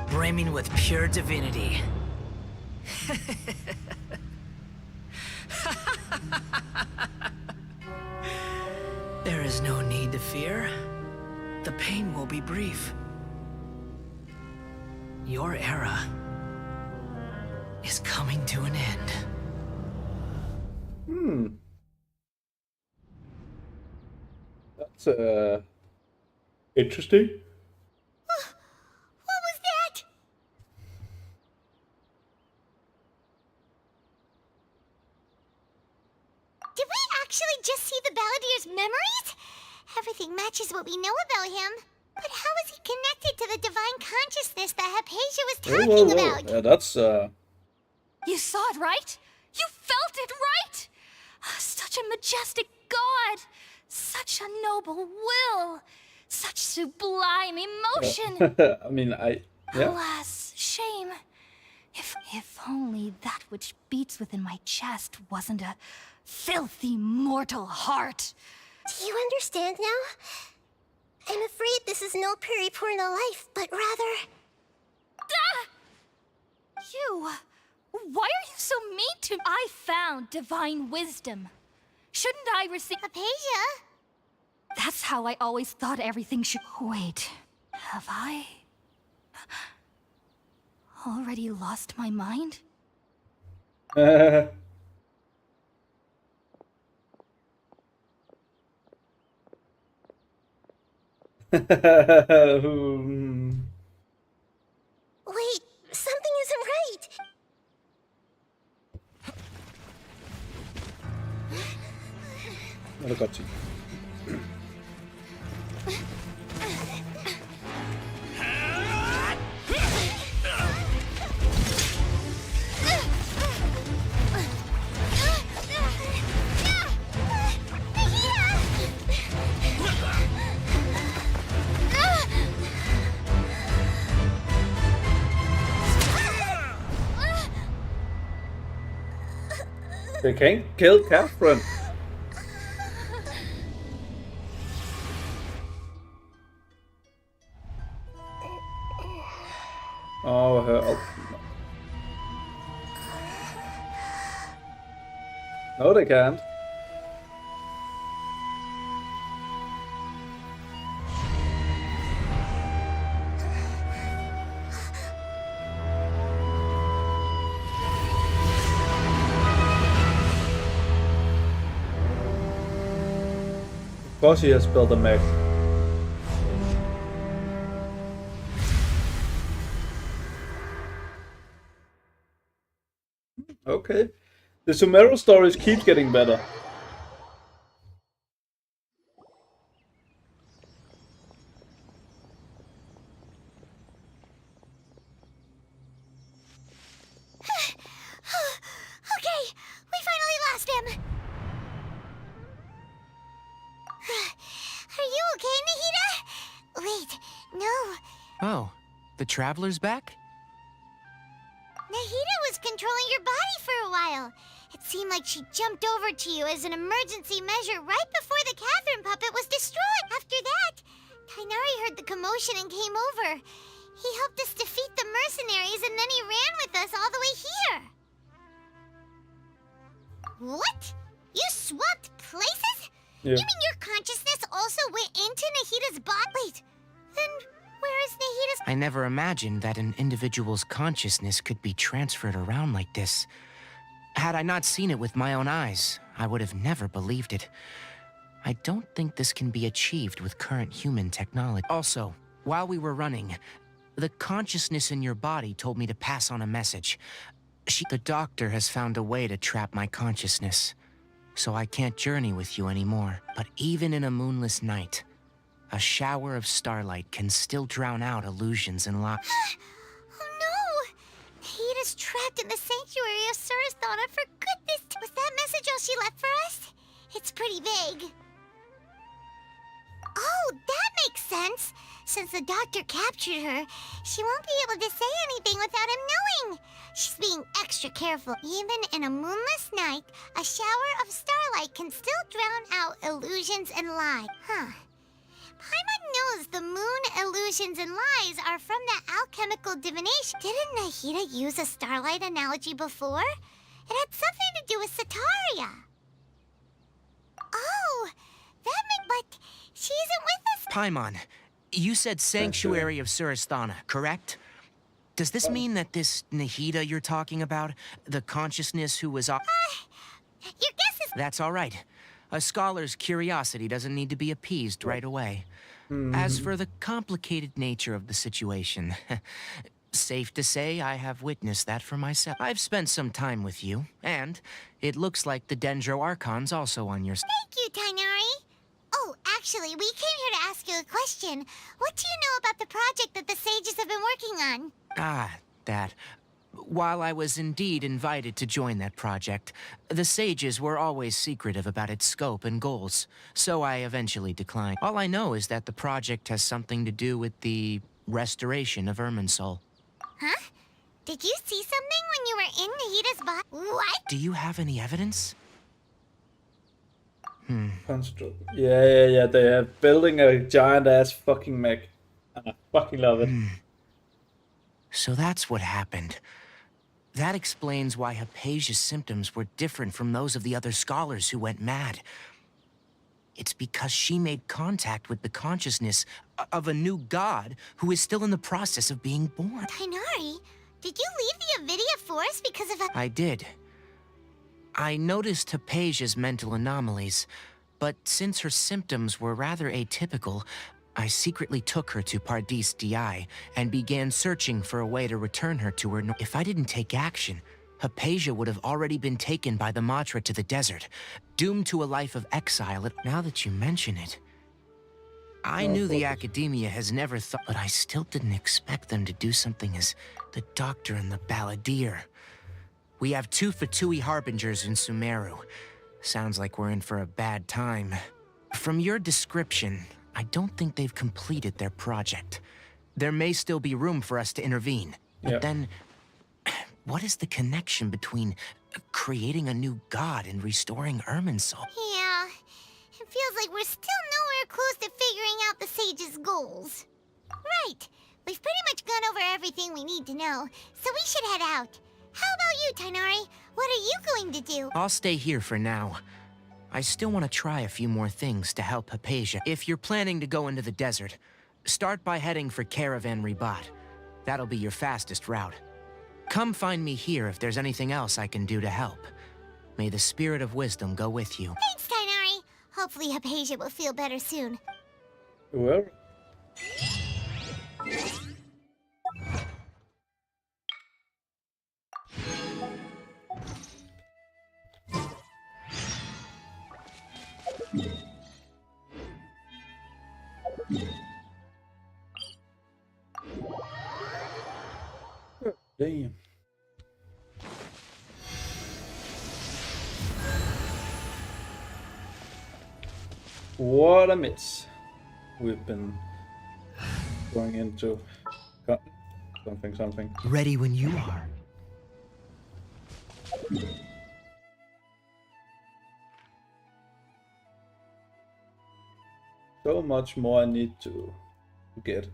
brimming with pure divinity. There is no need to fear. The pain will be brief. Your era is coming to an end. That's interesting. What was that? Did we actually just see the Balladier's memories? Everything matches what we know about him. But how is he connected to the divine consciousness that Hypatia was talking about? Yeah, that's You saw it, right? You felt it, right? Such a majestic god! Such a noble will! Such sublime emotion! I mean, yeah. Alas, shame. If only that which beats within my chest wasn't a filthy mortal heart. Do you understand now? I'm afraid this is no periporno life, but rather... Ah! You! Why are you so mean to me? I found divine wisdom. Shouldn't I receive... Hypatia? That's how I always thought everything should... Wait, have I... already lost my mind? Wait, something isn't right. What a cutscene. They can't kill Catherine. Oh, her. No, they can't. Of course he has built a mech. Okay. The Sumeru stories keep getting better. Okay, Oh, the Traveler's back? Nahida was controlling your body for a while. It seemed like she jumped over to you as an emergency measure right before the Catherine puppet was destroyed. After that, Tainari heard the commotion and came over. He helped us defeat the mercenaries and then he ran with us all the way here. What? You swapped places? Yeah. You mean your consciousness also went into Nahida's body? Wait, then where is Nahida's... I never imagined that an individual's consciousness could be transferred around like this. Had I not seen it with my own eyes, I would have never believed it. I don't think this can be achieved with current human technology. Also, while we were running, the consciousness in your body told me to pass on a message. The doctor has found a way to trap my consciousness, so I can't journey with you anymore. But even in a moonless night, a shower of starlight can still drown out illusions and lies. Oh no! Nahida's trapped in the sanctuary of Surasthana for goodness. Was that message all she left for us? It's pretty vague. Oh, that makes sense. Since the doctor captured her, she won't be able to say anything without him knowing. She's being extra careful. Even in a moonless night, a shower of starlight can still drown out illusions and lies. Huh. Paimon knows the moon illusions and lies are from the alchemical divination. Didn't Nahida use a starlight analogy before? It had something to do with Sataria. Oh, that meant... But she isn't with us. Paimon, you said Sanctuary of Surasthana, correct? Does this mean that this Nahida you're talking about, the consciousness who was... Your guess is... That's all right. A scholar's curiosity doesn't need to be appeased right away. As for the complicated nature of the situation, safe to say I have witnessed that for myself. I've spent some time with you, and it looks like the Dendro Archon's also on your side. Thank you, Tainari. Oh, actually, we came here to ask you a question. What do you know about the project that the sages have been working on? Ah, that. While I was indeed invited to join that project, the sages were always secretive about its scope and goals, so I eventually declined. All I know is that the project has something to do with the restoration of Irminsul. Huh? Did you see something when you were in Nahida's body? What? Do you have any evidence? Construct. Yeah. They are building a giant ass fucking mech. And I fucking love it. So that's what happened. That explains why Hypatia's symptoms were different from those of the other scholars who went mad. It's because she made contact with the consciousness of a new god who is still in the process of being born. Tainari, did you leave the Avidia Forest because of a... I did. I noticed Hypatia's mental anomalies, but since her symptoms were rather atypical, I secretly took her to Pardis Di and began searching for a way to return her to her. If I didn't take action, Hypatia would have already been taken by the Matra to the desert, doomed to a life of exile. Now that you mention it, I knew the Academia has never thought, but I still didn't expect them to do something as the Doctor and the Balladeer. We have 2 Fatui Harbingers in Sumeru. Sounds like we're in for a bad time. From your description, I don't think they've completed their project. There may still be room for us to intervene. But then, what is the connection between creating a new god and restoring Irminsul? Yeah, it feels like we're still nowhere close to figuring out the sage's goals. Right, we've pretty much gone over everything we need to know, so we should head out. How about you, Tainari? What are you going to do? I'll stay here for now. I still want to try a few more things to help Hypatia. If you're planning to go into the desert, start by heading for Caravan Ribat. That'll be your fastest route. Come find me here if there's anything else I can do to help. May the spirit of wisdom go with you. Thanks, Tainari. Hopefully Hypatia will feel better soon. Well. Damn. What a mess we've been going into. Something. Ready when you are. So much more I need to get.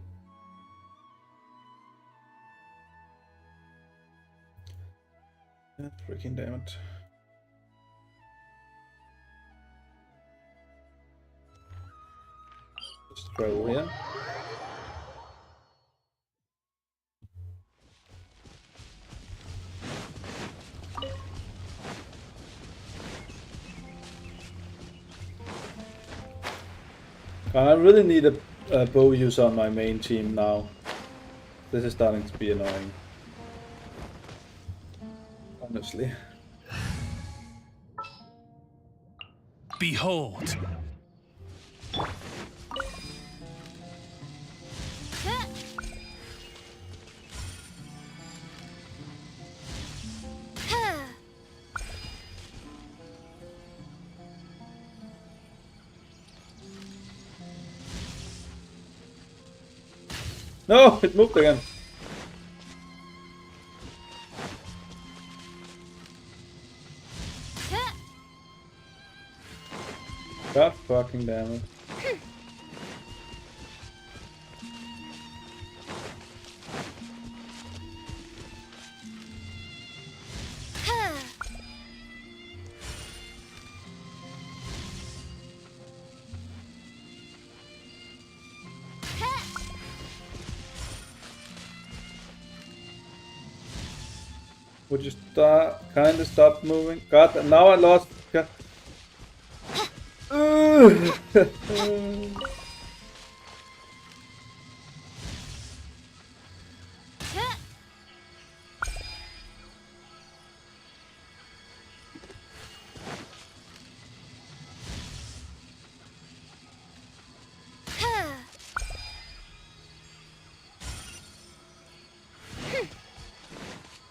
Freaking damn it. Just throw over here. I really need a bow user on my main team now. This is starting to be annoying. Honestly. Behold. No, it moved again. God fucking damn it. Would you kind of stop moving? God, now I lost. God.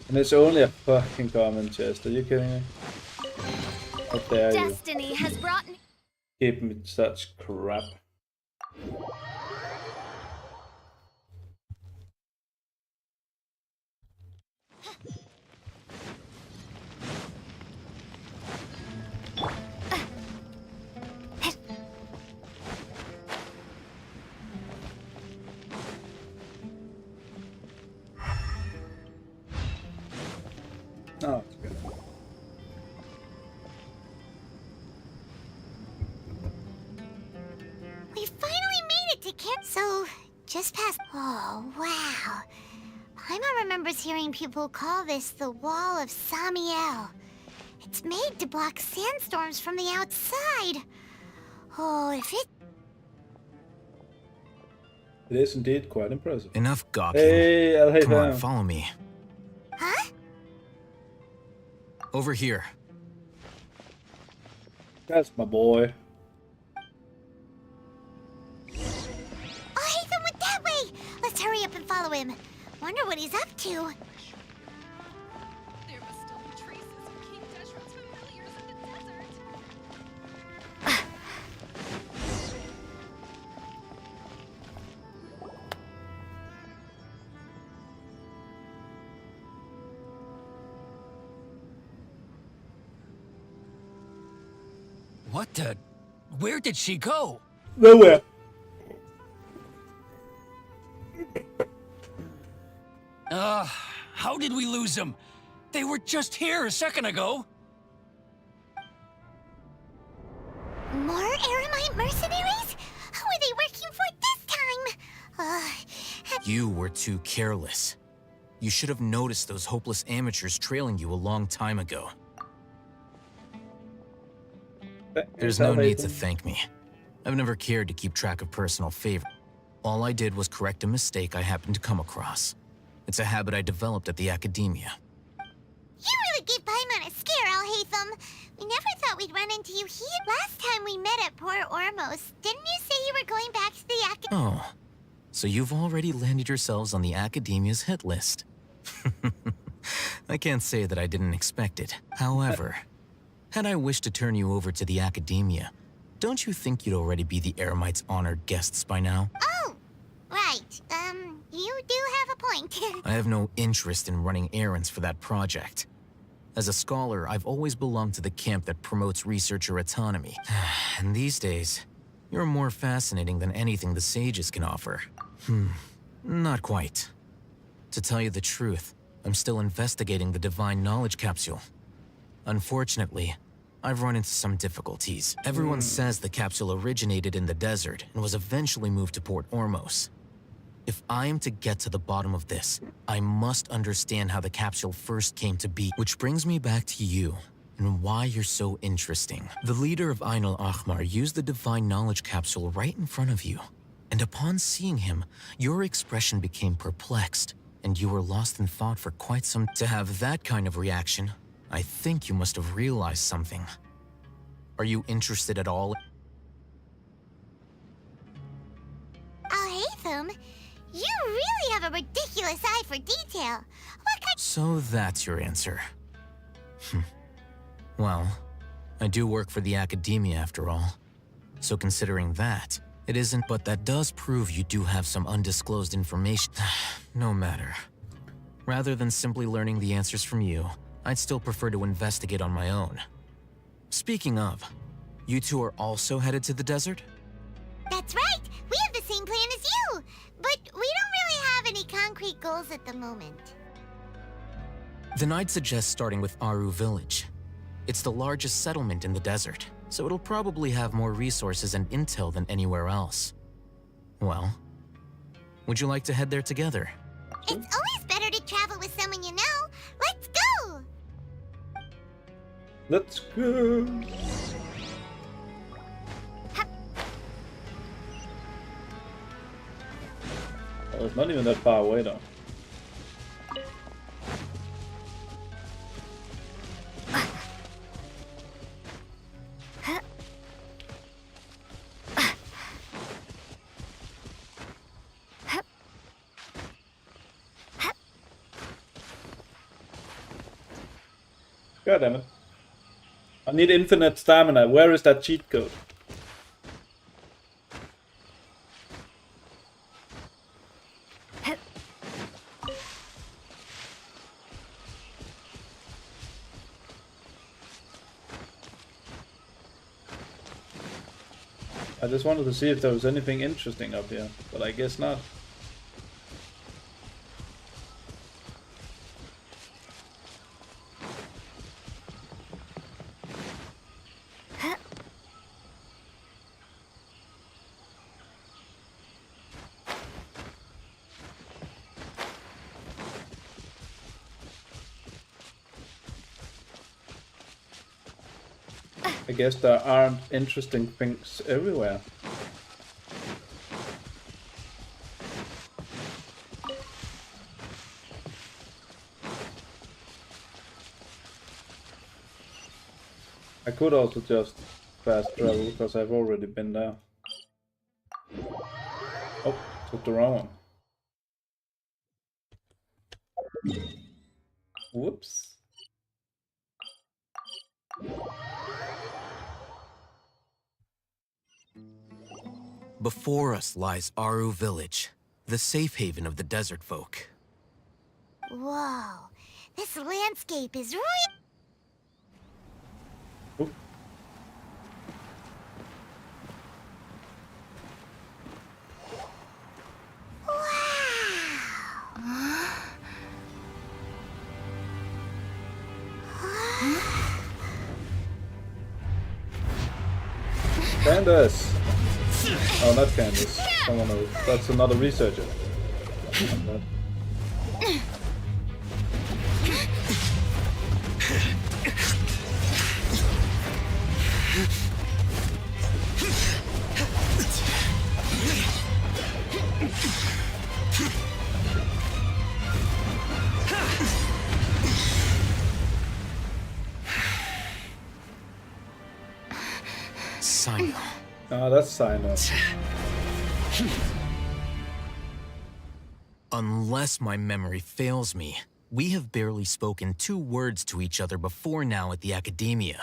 And it's only a fucking common chest. Are you kidding me? How dare you? Destiny has brought me. Give me such crap. Oh, it's good. We finally made it to camp. So, just past. Oh, wow. Paimon remembers hearing people call this the Wall of Samiel. It's made to block sandstorms from the outside. Oh, if it. It is indeed quite impressive. Enough gawking. Hey, I'll hate Come on, them. follow me. Huh? Over here. That's my boy. Oh, Haytham went that way! Let's hurry up and follow him. Wonder what he's up to. There must still be traces of King Deshret's familiars in the desert. What the? Where did she go? Nowhere. How did we lose them? They were just here a second ago. More Eremite mercenaries? Who are they working for this time? You were too careless. You should have noticed those hopeless amateurs trailing you a long time ago. There's no need to thank me. I've never cared to keep track of personal favor. All I did was correct a mistake I happened to come across. It's a habit I developed at the academia. You really gave Paimon a scare, Al-Haytham. We never thought we'd run into you here. Last time we met at Port Ormos, didn't you say you were going back to the Oh, so you've already landed yourselves on the academia's hit list. I can't say that I didn't expect it. However, had I wished to turn you over to the academia, don't you think you'd already be the Eremites' honored guests by now? Oh, right. You do have have a point. I have no interest in running errands for that project. As a scholar, I've always belonged to the camp that promotes researcher autonomy. And these days, you're more fascinating than anything the sages can offer. Not quite. To tell you the truth, I'm still investigating the Divine Knowledge Capsule. Unfortunately, I've run into some difficulties. Everyone says the capsule originated in the desert and was eventually moved to Port Ormos. If I am to get to the bottom of this, I must understand how the capsule first came to be. Which brings me back to you, and why you're so interesting. The leader of Ain al-Ahmar used the Divine Knowledge Capsule right in front of you. And upon seeing him, your expression became perplexed, and you were lost in thought for quite some time. To have that kind of reaction, I think you must have realized something. Are you interested at all? Al-Haytham, you really have a ridiculous eye for detail. What kind? So that's your answer. Well, I do work for the academia after all. So considering that, it isn't, but that does prove you do have some undisclosed information. No matter. Rather than simply learning the answers from you, I'd still prefer to investigate on my own. Speaking of, you two are also headed to the desert? That's right. We have the same plan as you, but we don't really have any concrete goals at the moment. Then I'd suggest starting with Aru Village. It's the largest settlement in the desert, so it'll probably have more resources and intel than anywhere else. Well, would you like to head there together? It's always better to travel with someone you know. Let's go! Let's go. Well, it's not even that far away though. God damn it. I need infinite stamina. Where is that cheat code? I just wanted to see if there was anything interesting up here, but I guess not. I guess there aren't interesting things everywhere. I could also just fast travel because I've already been there. Oh, took the wrong one. Whoops. Before us lies Aru Village, the safe haven of the desert folk. Whoa, this landscape is really... Oop. Candace! Oh, not Candace. Someone else. That's another researcher. Sino. Ah, that's Sino. Unless my memory fails me, we have barely spoken 2 words to each other before now at the Academia.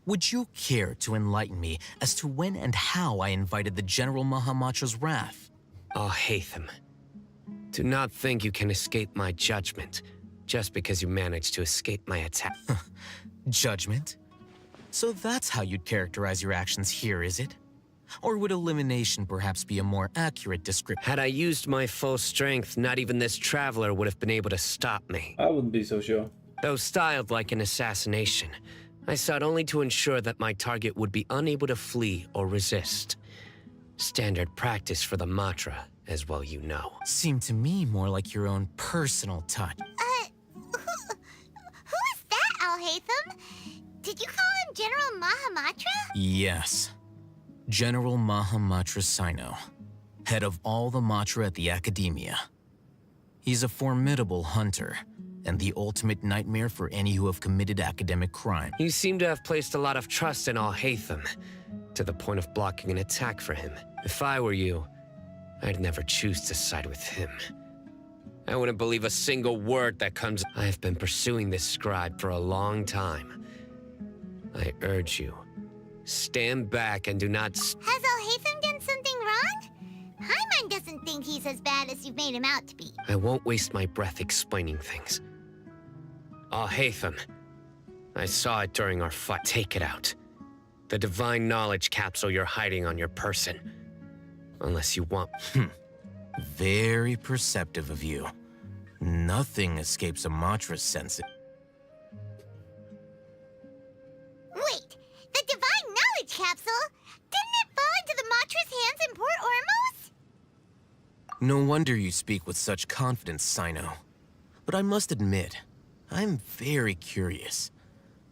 Would you care to enlighten me as to when and how I invited the General Mahamatra's wrath? Oh, Haytham. Do not think you can escape my judgment, just because you managed to escape my attack. Judgment? So that's how you'd characterize your actions here, is it? Or would elimination perhaps be a more accurate description? Had I used my full strength, not even this traveler would have been able to stop me. I wouldn't be so sure. Though styled like an assassination, I sought only to ensure that my target would be unable to flee or resist. Standard practice for the Matra, as well you know. Seemed to me more like your own personal touch. Who is that, Alhaitham? Did you call him General Mahamatra? Yes. General Mahamatra Sino, head of all the Matra at the Academia. He's a formidable hunter, and the ultimate nightmare for any who have committed academic crime. You seem to have placed a lot of trust in Alhaitham, to the point of blocking an attack for him. If I were you, I'd never choose to side with him. I wouldn't believe a single word that comes. I have been pursuing this scribe for a long time. I urge you, stand back and do not. Has Alhaitham done something wrong? Paimon doesn't think he's as bad as you've made him out to be. I won't waste my breath explaining things. Alhaitham, I saw it during our fight. Take it out. The divine knowledge capsule you're hiding on your person. Unless you want. Very perceptive of you. Nothing escapes a Matra's sense. Wait, the divine knowledge capsule? Didn't it fall into the Matra's hands in Port Ormos? No wonder you speak with such confidence, Sino. But I must admit, I'm very curious.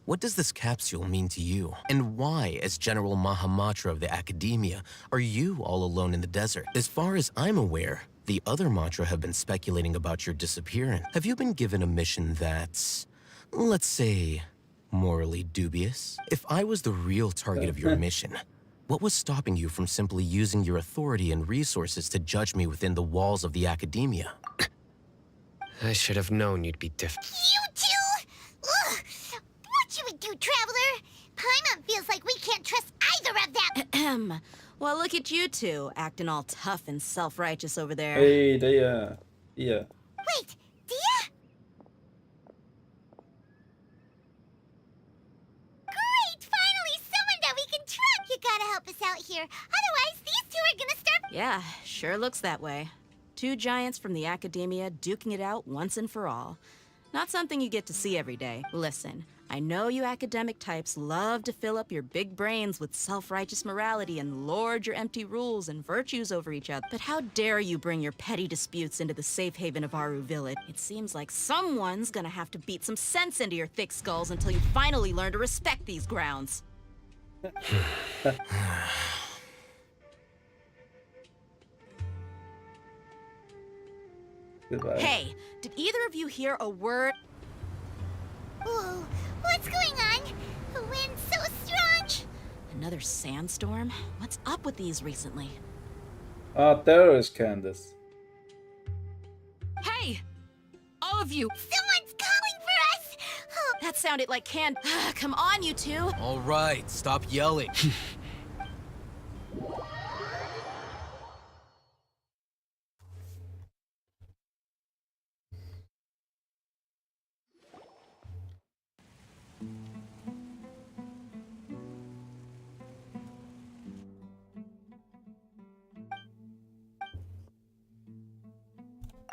What does this capsule mean to you? And why, as General Mahamatra of the Academia, are you all alone in the desert? As far as I'm aware, the other Matra have been speculating about your disappearance. Have you been given a mission that's, let's say, morally dubious? If I was the real target of your mission, what was stopping you from simply using your authority and resources to judge me within the walls of the Academia? I should have known you'd be different. You two? Ugh! What should we do, Traveler? Paimon feels like we can't trust either of them. Well, look at you two, acting all tough and self-righteous over there. Hey, Dia. Dia. Wait, Dia? Great! Finally, someone that we can trust! You gotta help us out here. Otherwise, these two are gonna start. Yeah, sure looks that way. Two giants from the Academia duking it out once and for all. Not something you get to see every day. Listen, I know you academic types love to fill up your big brains with self-righteous morality and lord your empty rules and virtues over each other. But how dare you bring your petty disputes into the safe haven of Aru Village? It seems like someone's gonna have to beat some sense into your thick skulls until you finally learn to respect these grounds. Goodbye. Hey, did either of you hear a word? Whoa, what's going on? The wind's so strong. Another sandstorm? What's up with these recently? Ah, there is Candace. Hey! All of you! Someone's calling for us. Oh, That sounded like Come on, you two! All right, stop yelling.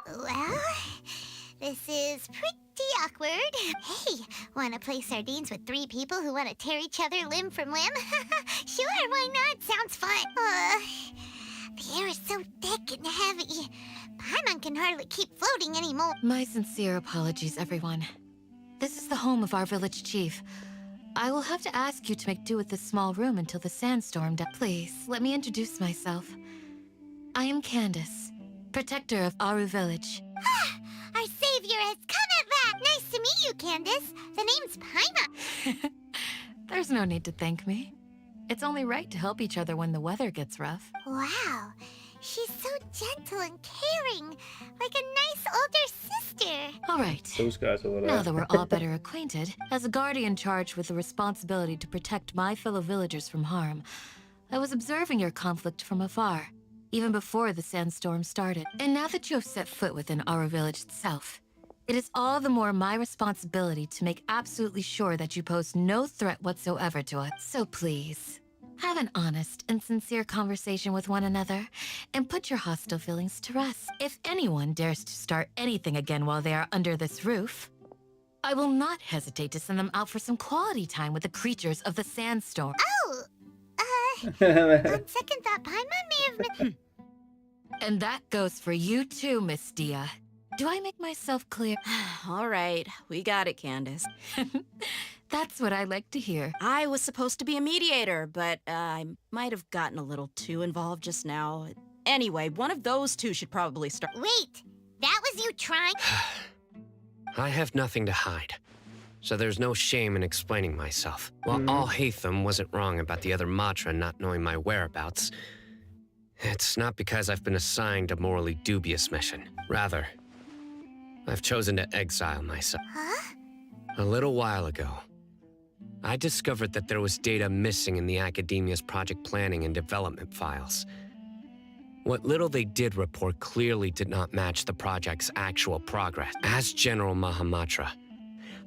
well, this is pretty awkward. Hey, wanna play sardines with three people who wanna tear each other limb from limb? Sure, why not? Sounds fun. The air is so thick and heavy. Paimon can hardly keep floating anymore. My sincere apologies, everyone. This is the home of our village chief. I will have to ask you to make do with this small room until the sandstorm Please, let me introduce myself. I am Candace, protector of Aru Village. Our savior has come at last. Nice to meet you, Candace. The name's Paimon. There's no need to thank me. It's only right to help each other when the weather gets rough. Wow, she's so gentle and caring, like a nice older sister. All right. Those guys over there. Now that we're all better acquainted, as a guardian charged with the responsibility to protect my fellow villagers from harm, I was observing your conflict from afar. even before the sandstorm started. And now that you have set foot within our village itself, it is all the more my responsibility to make absolutely sure that you pose no threat whatsoever to us. So please, have an honest and sincere conversation with one another and put your hostile feelings to rest. If anyone dares to start anything again while they are under this roof, I will not hesitate to send them out for some quality time with the creatures of the sandstorm. Oh, on second thought, Paimon may have been... And that goes for you too, Miss Dia. Do I make myself clear? All right, we got it, Candace. That's what I like to hear. I was supposed to be a mediator, but I might have gotten a little too involved just now. Anyway, one of those two should probably start. Wait, that was you trying? I have nothing to hide, so there's no shame in explaining myself. While Al-Haytham wasn't wrong about the other Matra not knowing my whereabouts, it's not because I've been assigned a morally dubious mission. Rather, I've chosen to exile myself. Huh? A little while ago, I discovered that there was data missing in the Academia's project planning and development files. What little they did report clearly did not match the project's actual progress. As General Mahamatra,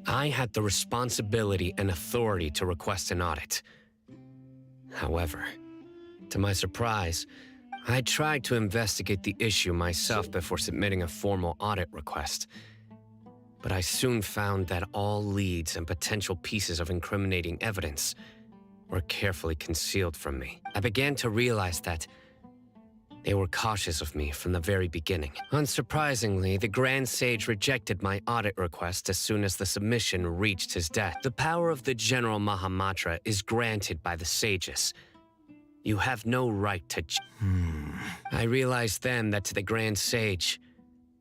I had the responsibility and authority to request an audit. However, to my surprise, I tried to investigate the issue myself before submitting a formal audit request. But I soon found that all leads and potential pieces of incriminating evidence were carefully concealed from me. I began to realize that they were cautious of me from the very beginning. Unsurprisingly, the Grand Sage rejected my audit request as soon as the submission reached his desk. The power of the General Mahamatra is granted by the sages. You have no right to... I realized then that to the Grand Sage,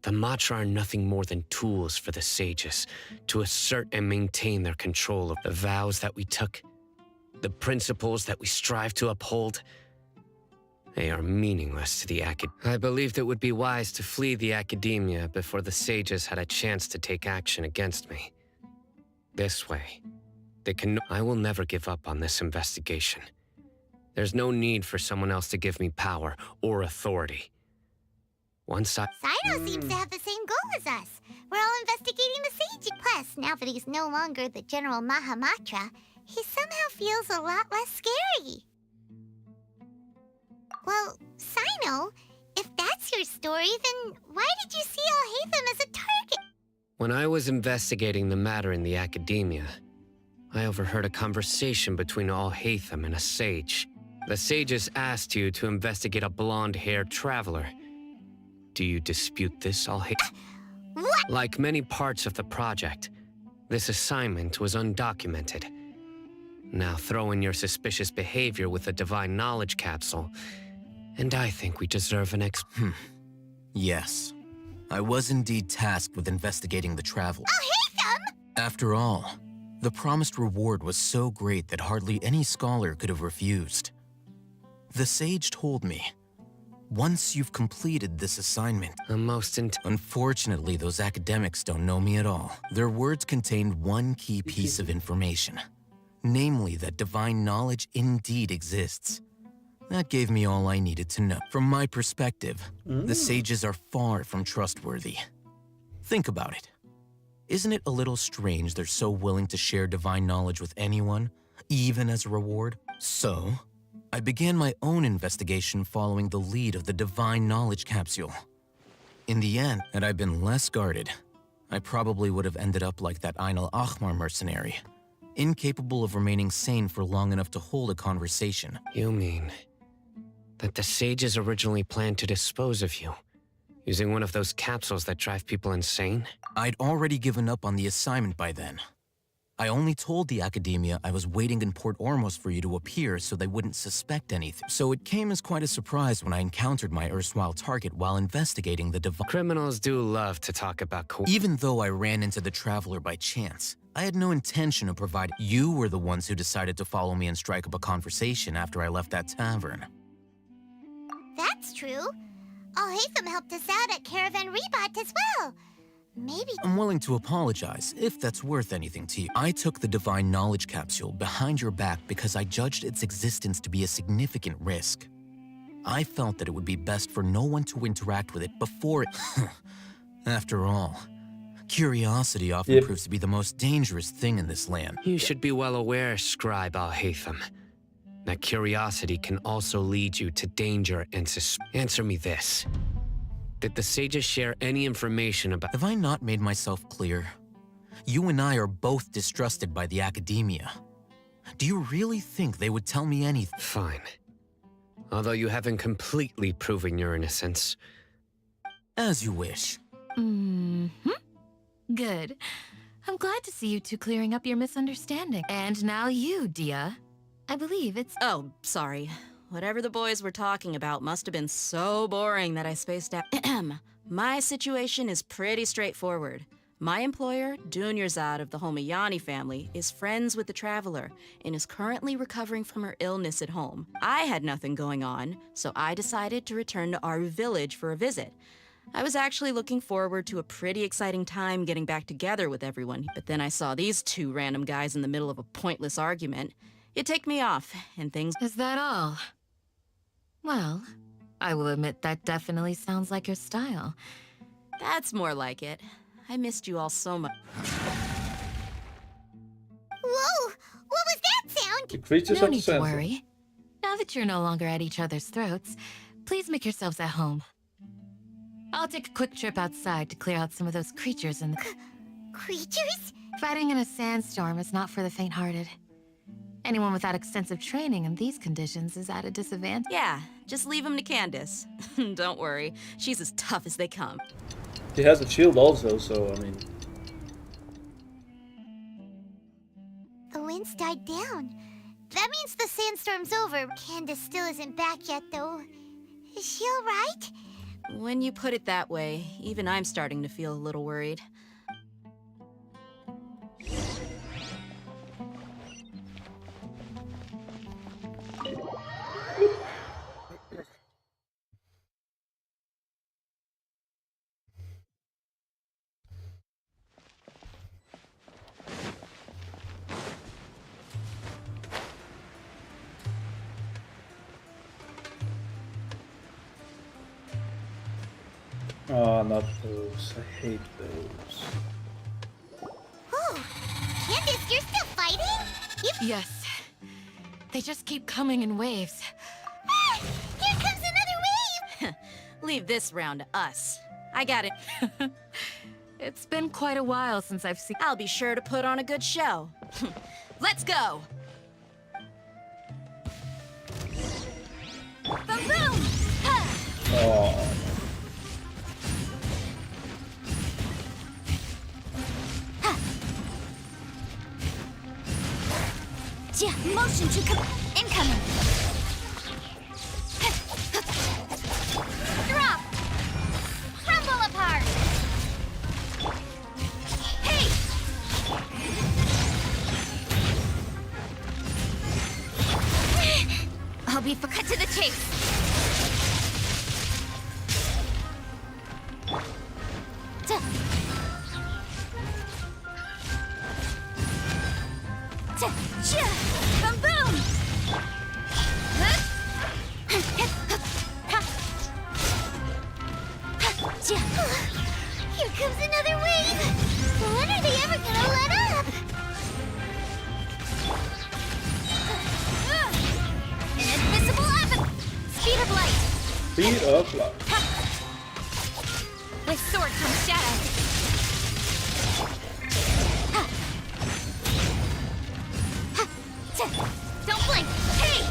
the Matra are nothing more than tools for the sages to assert and maintain their control of the vows that we took, the principles that we strive to uphold. They are meaningless to the I believed it would be wise to flee the Academia before the sages had a chance to take action against me. This way, they can... I will never give up on this investigation. There's no need for someone else to give me power or authority. Once I... Sino seems to have the same goal as us. We're all investigating the Sage. Plus, now that he's no longer the General Mahamatra, he somehow feels a lot less scary. Well, Sino, if that's your story, then why did you see Al-Haytham as a target? When I was investigating the matter in the Academia, I overheard a conversation between Al-Haytham and a sage. The sages asked you to investigate a blonde-haired traveler. Do you dispute this, Al-Haytham? What? Like many parts of the project, this assignment was undocumented. Now throw in your suspicious behavior with the Divine Knowledge Capsule, and I think we deserve an Yes. I was indeed tasked with investigating the traveler. Al-Haytham! After all, the promised reward was so great that hardly any scholar could have refused. The sage told me, once you've completed this assignment... Unfortunately, those academics don't know me at all. Their words contained one key piece of information. Namely, that divine knowledge indeed exists. That gave me all I needed to know. From my perspective, the sages are far from trustworthy. Think about it. Isn't it a little strange they're so willing to share divine knowledge with anyone, even as a reward? So, I began my own investigation following the lead of the Divine Knowledge Capsule. In the end, had I been less guarded, I probably would have ended up like that Ain al-Ahmar mercenary, incapable of remaining sane for long enough to hold a conversation. You mean that the sages originally planned to dispose of you, using one of those capsules that drive people insane? I'd already given up on the assignment by then. I only told the Academia I was waiting in Port Ormos for you to appear so they wouldn't suspect anything. So it came as quite a surprise when I encountered my erstwhile target while investigating the Criminals do love to talk about Even though I ran into the Traveler by chance, I had no intention of providing. You were the ones who decided to follow me and strike up a conversation after I left that tavern. That's true. Al-Haytham helped us out at Caravan Rebat as well. Maybe... I'm willing to apologize, if that's worth anything to you. I took the Divine Knowledge Capsule behind your back because I judged its existence to be a significant risk. I felt that it would be best for no one to interact with it before it... After all, curiosity often proves to be the most dangerous thing in this land. You should be well aware, Scribe Al-Haytham, that curiosity can also lead you to danger and Answer me this. Did the sages share any information about... Have I not made myself clear? You and I are both distrusted by the academia. Do you really think they would tell me anything? Fine. Although you haven't completely proven your innocence. As you wish. Good. I'm glad to see you two clearing up your misunderstanding. And now you, Dia. I believe it's... Oh, sorry. Whatever the boys were talking about must have been so boring that I spaced out. My situation is pretty straightforward. My employer, Dunyarzad of the Homayani family, is friends with the Traveler and is currently recovering from her illness at home. I had nothing going on, so I decided to return to Aru village for a visit. I was actually looking forward to a pretty exciting time getting back together with everyone, but then I saw these two random guys in the middle of a pointless argument. It ticked me off, and things... Is that all? Well, I will admit that definitely sounds like your style. That's more like it. I missed you all so much. Whoa! What was that sound? The creatures No of the need to sand. worry. Now that you're no longer at each other's throats, please make yourselves at home. I'll take a quick trip outside to clear out some of those creatures in the... Creatures? Fighting in a sandstorm is not for the faint-hearted. Anyone without extensive training in these conditions is at a disadvantage. Yeah, just leave them to Candace. Don't worry, she's as tough as they come. He has a shield also, so I mean... The wind's died down. That means the sandstorm's over. Candace still isn't back yet, though. Is she alright? When you put it that way, even I'm starting to feel a little worried. Oh, not those. I hate those. Oh, Candace, you're still fighting? Yes. They just keep coming in waves. Ah, here comes another wave! Leave this round to us. I got it. It's been quite a while since I've seen... I'll be sure to put on a good show. Let's go! Boom, boom! Oh. Motion to come incoming. Drop. Crumble apart. Hey. I'll be for cut to the chase. Boom, boom! Here comes another wave! When are they ever gonna let up? Inadmissible avenue! Speed of light! Speed of light. My sword comes shadow! Don't blink! Hey!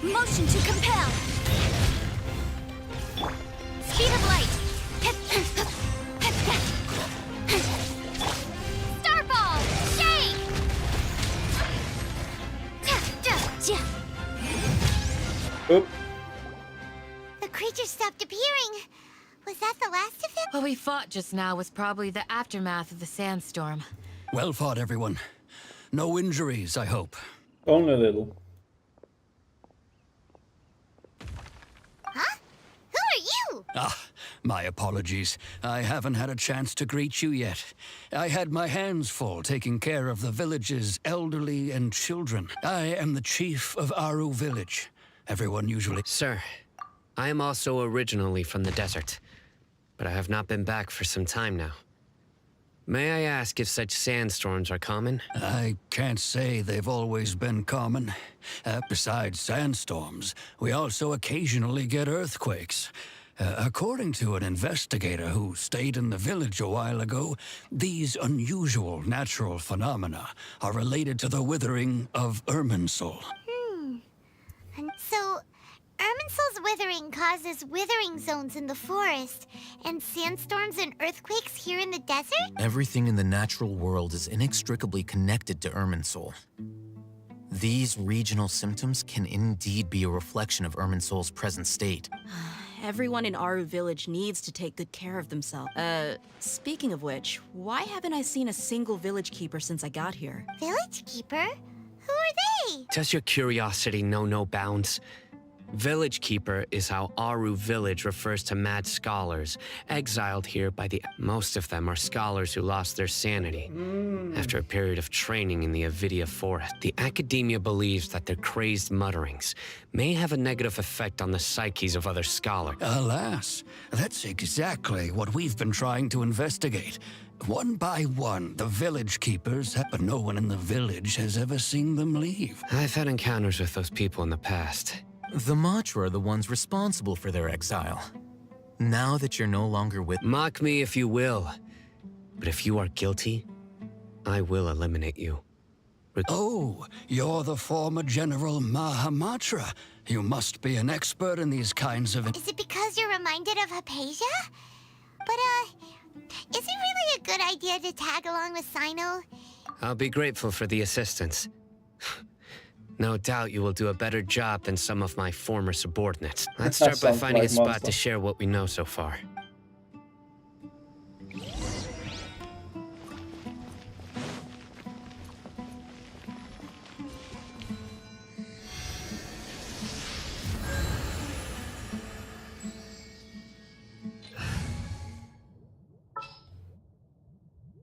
Motion to compel! Speed of light! Starball! Shake! Oop. The creature stopped appearing. Was that the last of them? What we fought just now was probably the aftermath of the sandstorm. Well fought, everyone. No injuries, I hope. Only a little. Huh? Who are you? Ah, My apologies. I haven't had a chance to greet you yet. I had my hands full taking care of the village's elderly and children. I am the chief of Aru village. Everyone usually... Sir, I am also originally from the desert, but I have not been back for some time now. May I ask if such sandstorms are common? I can't say they've always been common. Besides sandstorms, we also occasionally get earthquakes. According to an investigator who stayed in the village a while ago, these unusual natural phenomena are related to the withering of Irminsul. And so, Irminsul's withering causes withering zones in the forest, and sandstorms and earthquakes here in the desert? Everything in the natural world is inextricably connected to Irminsul. These regional symptoms can indeed be a reflection of Irminsul's present state. Everyone in Aru village needs to take good care of themselves. Speaking of which, why haven't I seen a single village keeper since I got here? Village keeper? Who are they? Does your curiosity know no bounds? Village Keeper is how Aru village refers to mad scholars, exiled here by the... Most of them are scholars who lost their sanity after a period of training in the Avidia forest. The academia believes that their crazed mutterings may have a negative effect on the psyches of other scholars. Alas, that's exactly what we've been trying to investigate. One by one, the village keepers, but no one in the village has ever seen them leave. I've had encounters with those people in the past. The Matra are the ones responsible for their exile. Now that you're no longer with... Mock me if you will, but if you are guilty, I will eliminate you. Oh, you're the former General Mahamatra. You must be an expert in these kinds of... Is it because you're reminded of Hypatia? But, is it really a good idea to tag along with Sino? I'll be grateful for the assistance. No doubt you will do a better job than some of my former subordinates. Let's start by finding a spot to share what we know so far.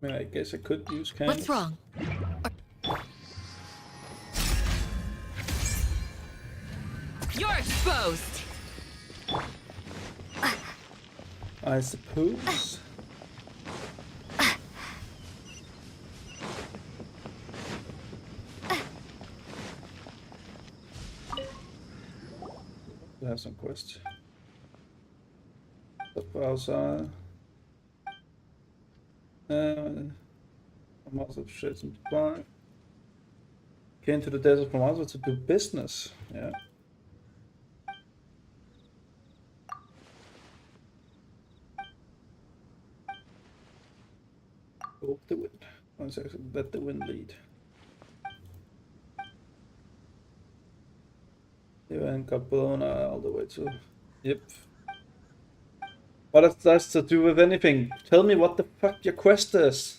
I guess I could use candles. What's wrong? You're exposed! I suppose. I have some questions. Pausa. I'm also share some supply. Came to the desert from Oslo to do business. Yeah. Go up the wind. 1 second, let the wind lead. Even got blown all the way to... Yep. What does that to do with anything? Tell me what the fuck your quest is.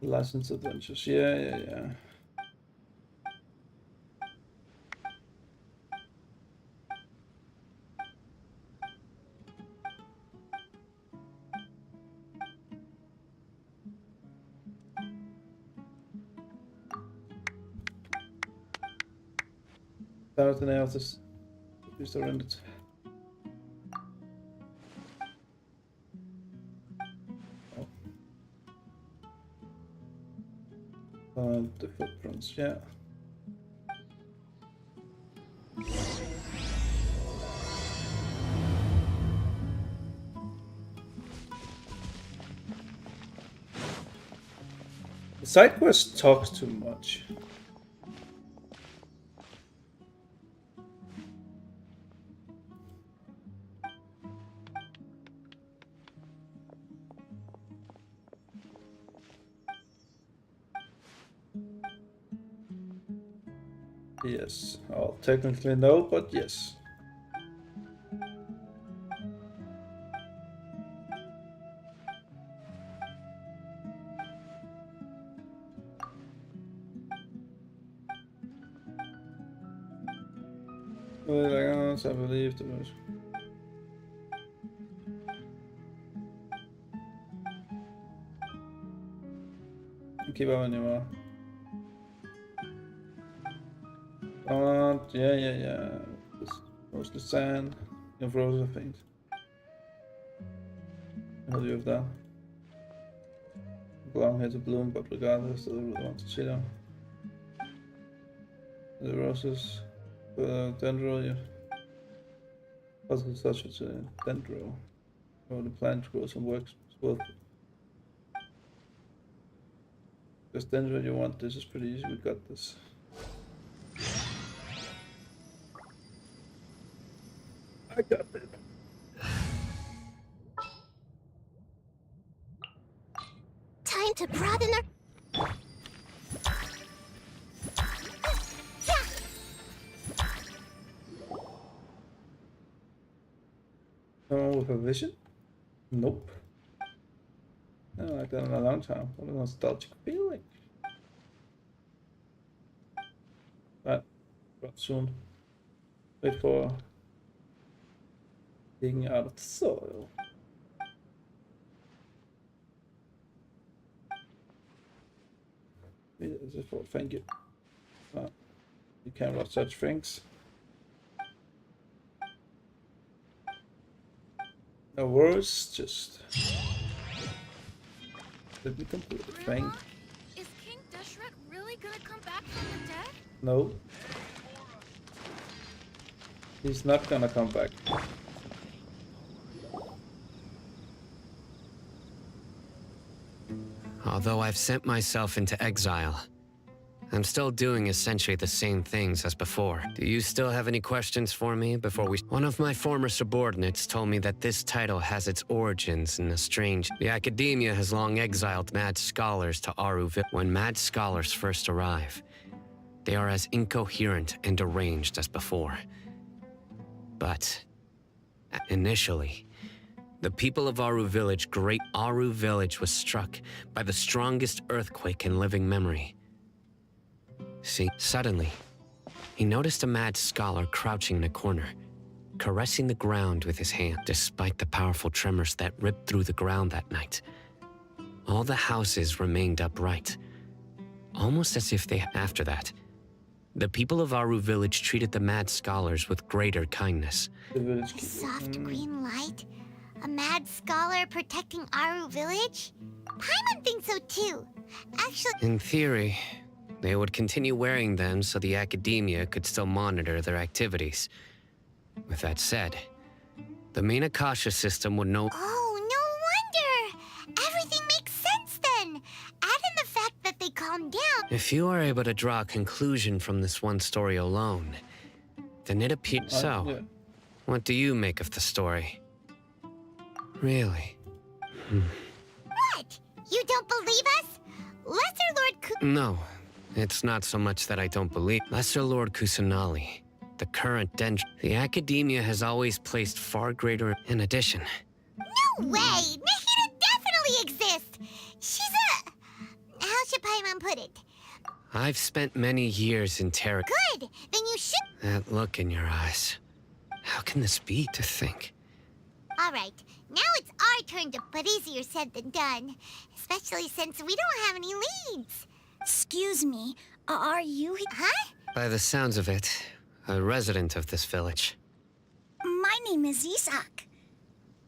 Licensed adventures, yeah. Daaruit en dus is er in het. The footprints, yeah. The side quest talks too much. Yes. Oh, technically no, but yes. Well, I believe the most. Keep up anymore. Yeah. This mostly sand. You froze the things. How do you have that? Belong here to bloom, but regardless, they really want to sit on. The roses, dendro, yeah. Puzzle such as a dendro. Or the plant grows and works well. Because dendro you want, this is pretty easy, we got this. I got it. Time to broaden our... Someone with a vision? Nope. No, like that in a long time. What a nostalgic feeling. But soon. Wait for digging out of the soil. Thank you. You can't watch such things. No words, just let me complete the thing. Is King Deshret really gonna come back from the dead? No. He's not gonna come back. Although I've sent myself into exile, I'm still doing essentially the same things as before. Do you still have any questions for me before we... One of my former subordinates told me that this title has its origins in a strange... The Academia has long exiled mad scholars to Aruville. When mad scholars first arrive, they are as incoherent and deranged as before. But initially, the people of Aru Village, Great Aru Village, was struck by the strongest earthquake in living memory. See, suddenly, he noticed a mad scholar crouching in a corner, caressing the ground with his hand. Despite the powerful tremors that ripped through the ground that night, all the houses remained upright, almost as if they... After that, the people of Aru Village treated the mad scholars with greater kindness. A soft green light? A mad scholar protecting Aru Village? Paimon thinks so too. Actually... In theory, they would continue wearing them so the Academia could still monitor their activities. With that said, the main Akasha system would know... Oh, no wonder! Everything makes sense then! Add in the fact that they calmed down... If you are able to draw a conclusion from this one story alone, then it appears... So, yeah. What do you make of the story? Really? What? You don't believe us? Lesser Lord No, it's not so much that I don't believe. Lesser Lord Kusanali, the current the Academia has always placed far greater... In addition... No way! Nahida definitely exists! She's a... How should Paimon put it? I've spent many years in Terra... Good! Then you should... That look in your eyes. How can this be to think? Alright, now it's our turn to... But easier said than done. Especially since we don't have any leads. Excuse me, are you... Huh? By the sounds of it, a resident of this village. My name is Isak.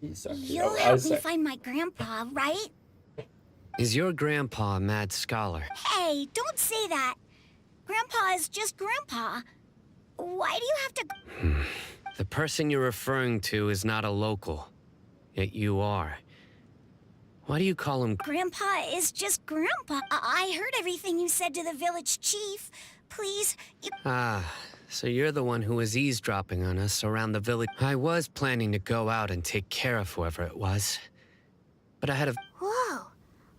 Isak. You'll help me find my grandpa, right? Is your grandpa a mad scholar? Hey, don't say that. Grandpa is just Grandpa. Why do you have to... The person you're referring to is not a local, yet you are. Why do you call him... Grandpa is just Grandpa. I heard everything you said to the village chief. Please, you... Ah, so you're the one who was eavesdropping on us around the village. I was planning to go out and take care of whoever it was, but I had a... Whoa.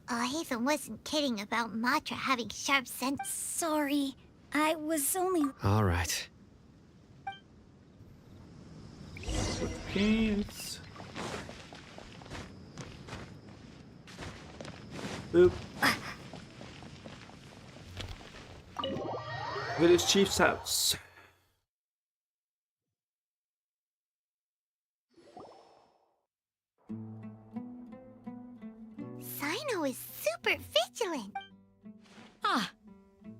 Hatham wasn't kidding about Matra having sharp sense. Sorry, I was only... All right. Keys. Boop. Village chief's house. Sino is super vigilant. Ah,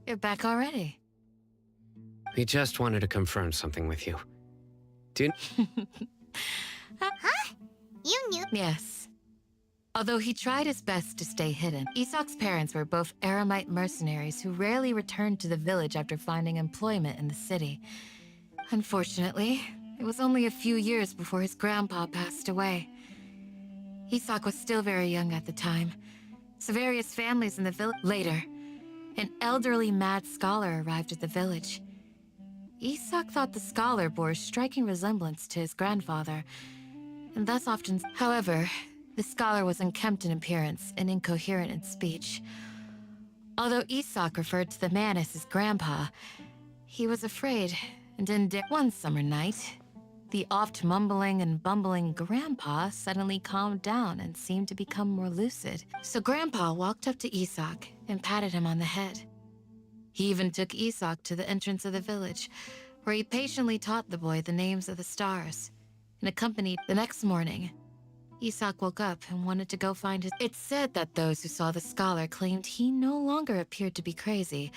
you're back already. We just wanted to confirm something with you. Huh? You knew? Yes. Although he tried his best to stay hidden, Isak's parents were both Aramite mercenaries who rarely returned to the village after finding employment in the city. Unfortunately, it was only a few years before his grandpa passed away. Isak was still very young at the time, so various families in the village... Later, an elderly mad scholar arrived at the village. Isak thought the scholar bore a striking resemblance to his grandfather, and thus often... However, the scholar was unkempt in appearance and incoherent in speech. Although Isak referred to the man as his grandpa, he was afraid and didn't dare... One summer night, the oft mumbling and bumbling grandpa suddenly calmed down and seemed to become more lucid. So grandpa walked up to Isak and patted him on the head. He even took Isak to the entrance of the village, where he patiently taught the boy the names of the stars, and accompanied... The next morning, Isak woke up and wanted to go find his... It's said that those who saw the scholar claimed he no longer appeared to be crazy,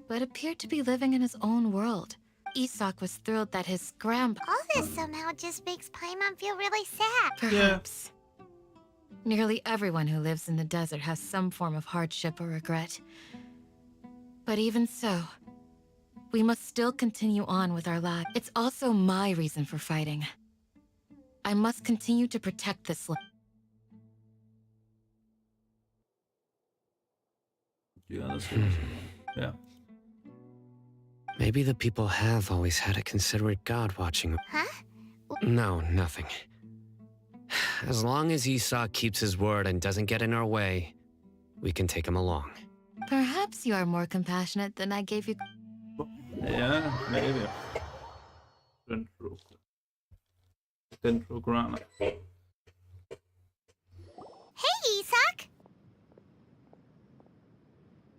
but appeared to be living in his own world. Isak was thrilled that his grandpa... All this somehow just makes Paimon feel really sad. Perhaps. Yeah. Nearly everyone who lives in the desert has some form of hardship or regret. But even so, we must still continue on with our lives. It's also my reason for fighting. I must continue to protect this land. Yeah, that's yeah. Maybe the people have always had a considerate god watching. Huh? No, nothing. As long as Isak keeps his word and doesn't get in our way, we can take him along. Perhaps you are more compassionate than I gave you. Yeah, maybe. Central Grana. Hey, Isak!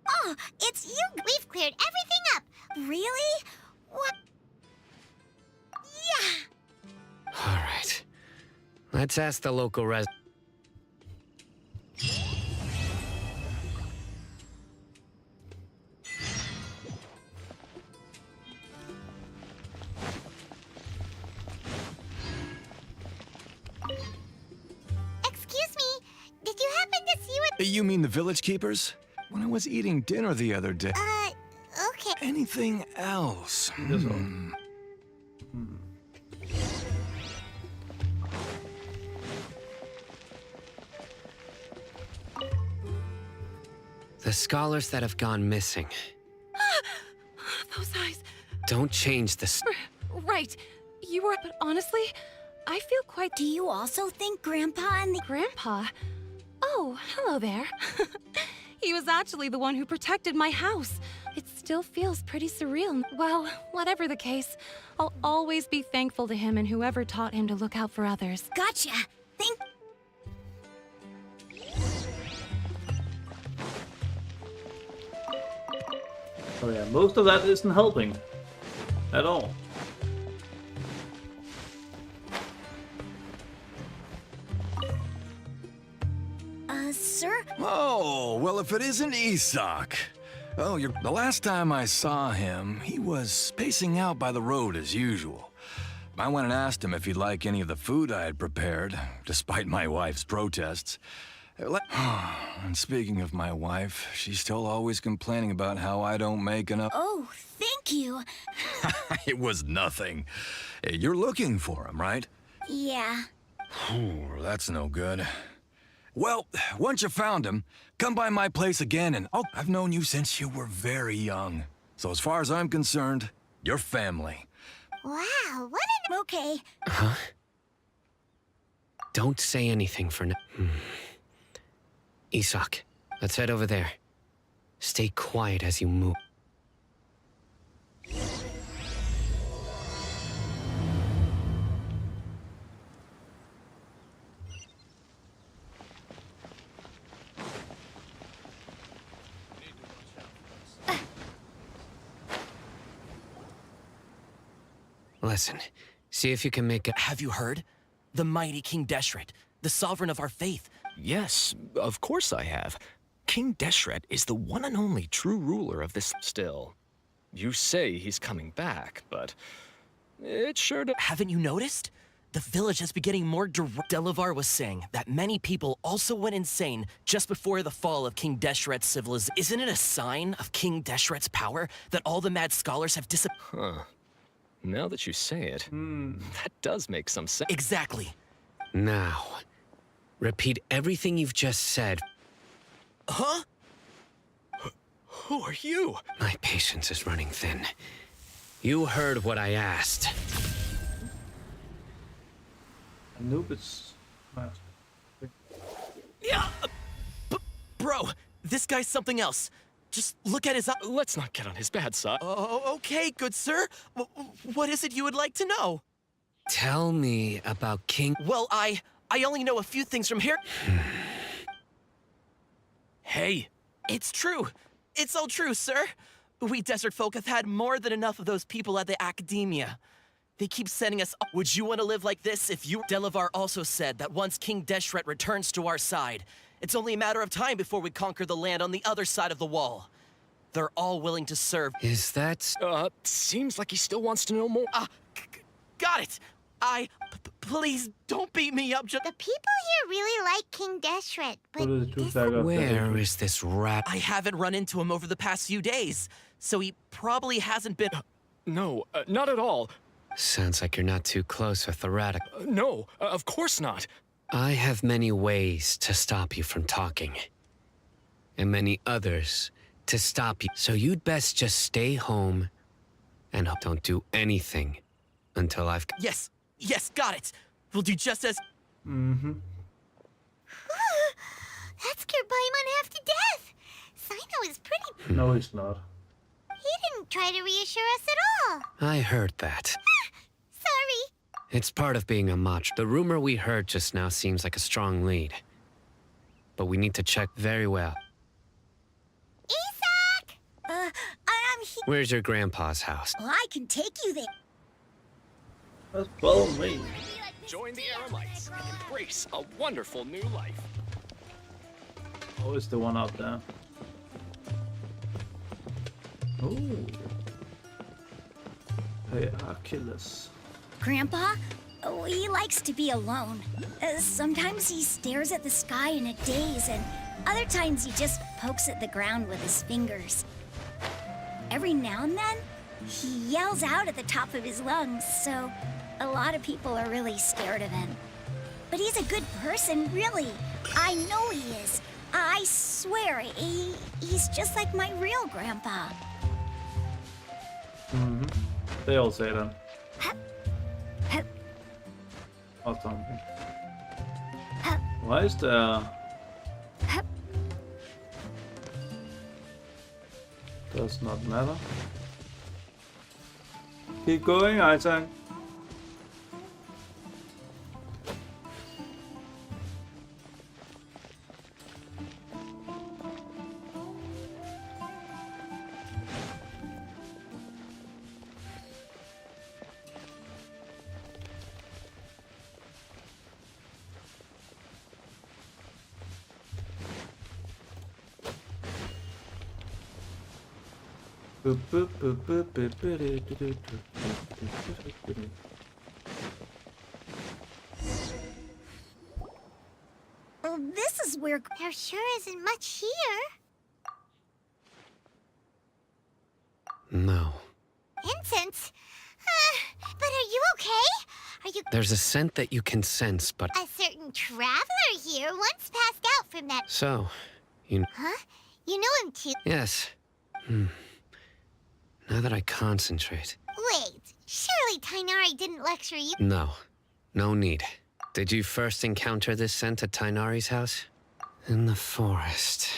Oh, it's you! We've cleared everything up! Really? What? Yeah! All right. Let's ask the local Excuse me, did you happen to see what... You mean the village keepers? When I was eating dinner the other day... okay. Anything else? The scholars that have gone missing. Those eyes. Don't change this. Right. You were... But honestly, I feel quite... Do you also think Grandpa and the... Grandpa? Oh, hello there. He was actually the one who protected my house. It still feels pretty surreal. Well, whatever the case, I'll always be thankful to him and whoever taught him to look out for others. Gotcha. Thank... Oh yeah, most of that isn't helping at all. Sir? Oh, well, if it isn't Isak. Oh, the last time I saw him, he was pacing out by the road as usual. I went and asked him if he'd like any of the food I had prepared, despite my wife's protests. And speaking of my wife, she's still always complaining about how I don't make enough. Oh, thank you. It was nothing. Hey, you're looking for him, right? Yeah. Oh, that's no good. Well, once you found him, come by my place again and I've known you since you were very young. So as far as I'm concerned, you're family. Wow, what an... Okay. Huh? Don't say anything for now. Isak, let's head over there. Stay quiet as you move. Listen, see if you can make a... Have you heard? The mighty King Deshret, the sovereign of our faith, Yes, of course I have. King Deshret is the one and only true ruler of this. Still, you say he's coming back, but it sure does. Haven't you noticed? The village has been getting more direct. Delavar was saying that many people also went insane just before the fall of King Deshret's civilization. Isn't it a sign of King Deshret's power that all the mad scholars have disappeared? Huh. Now that you say it, that does make some sense. Exactly. Now, repeat everything you've just said. Huh? Who are you? My patience is running thin. You heard what I asked. Anubis. Yeah! Bro, this guy's something else. Just look at his eye. Let's not get on his bad side. Oh, okay, good sir. What is it you would like to know? Tell me about King... Well, I only know a few things from here. Hey, it's true. It's all true, sir. We desert folk have had more than enough of those people at the academia. They keep sending us up. Would you want to live like this if you... Delavar also said that once King Deshret returns to our side, it's only a matter of time before we conquer the land on the other side of the wall. They're all willing to serve. Is that... Seems like he still wants to know more. Got it. Please don't beat me up. The people here really like King Deshret, but Where is this rat? I haven't run into him over the past few days, so he probably hasn't been... No, not at all. Sounds like you're not too close with the rat. No, of course not. I have many ways to stop you from talking. And many others to stop you. So you'd best just stay home and don't do anything until I've... Yes, got it. We'll do just as... Mm-hmm. that scared Paimon half to death. Sino is pretty... No, he's not. He didn't try to reassure us at all. I heard that. Sorry. It's part of being a mach. The rumor we heard just now seems like a strong lead. But we need to check very well. Isak! I'm here. Where's your grandpa's house? Well, I can take you there. That's follow me. Join the Aramites and embrace a wonderful new life. Oh, it's the one up there. Oh. Hey, Achilles. Grandpa? Oh, he likes to be alone. Sometimes he stares at the sky in a daze, and other times he just pokes at the ground with his fingers. Every now and then, he yells out at the top of his lungs, so a lot of people are really scared of him. But he's a good person, really. I know he is. I swear, he's just like my real grandpa. Mm-hmm. They all say that. Or something. Why is there... Does not matter. Keep going, Isaac. Well, this is where... There sure isn't much here. No. Incense? But are you okay? Are you... There's a scent that you can sense, but... A certain traveler here once passed out from that... So, you... Huh? You know him too? Yes. Now that I concentrate... Wait, surely Tainari didn't lecture you? No. No need. Did you first encounter this scent at Tainari's house? In the forest.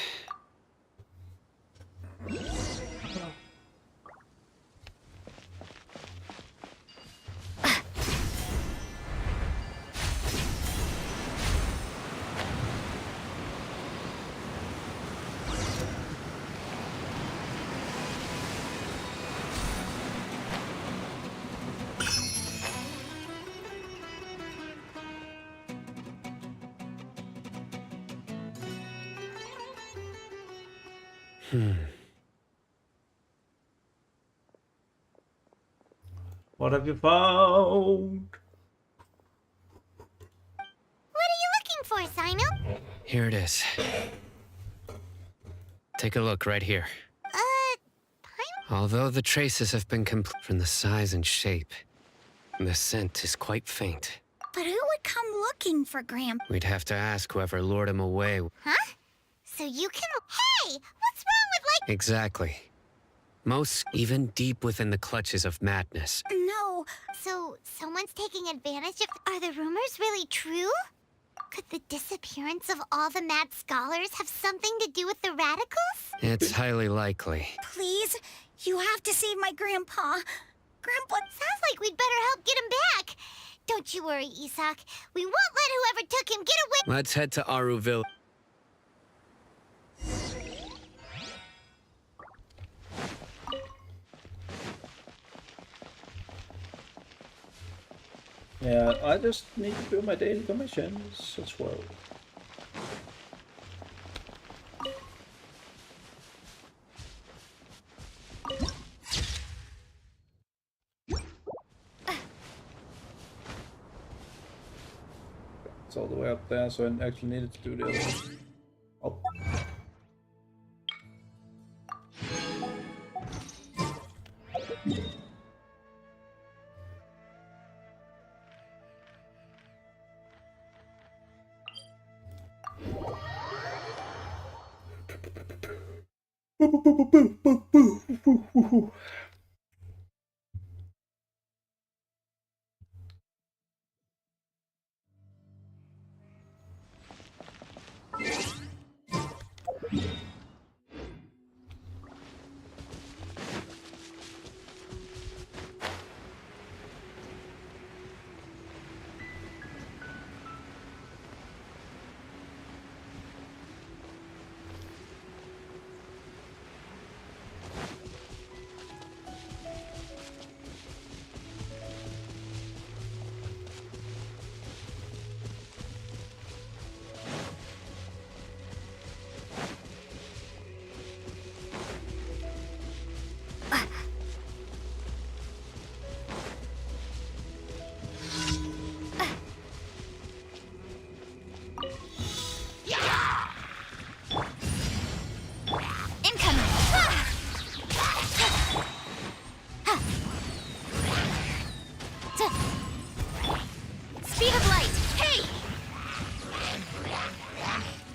What have you found? What are you looking for, Sino? Here it is. Take a look right here. Although the traces have been complete from the size and shape, the scent is quite faint. But who would come looking for Grandpa? We'd have to ask whoever lured him away. Huh? So you can... Hey! What's wrong with, Exactly. Most even deep within the clutches of madness. No. So, someone's taking advantage of... Are the rumors really true? Could the disappearance of all the mad scholars have something to do with the radicals? It's highly likely. Please, you have to save my grandpa. Grandpa... Sounds like we'd better help get him back. Don't you worry, Isak. We won't let whoever took him get away. Let's head to Aruville. Yeah, I just need to do my daily commissions as well. It's all the way up there, so I actually needed to do the other one. Oh.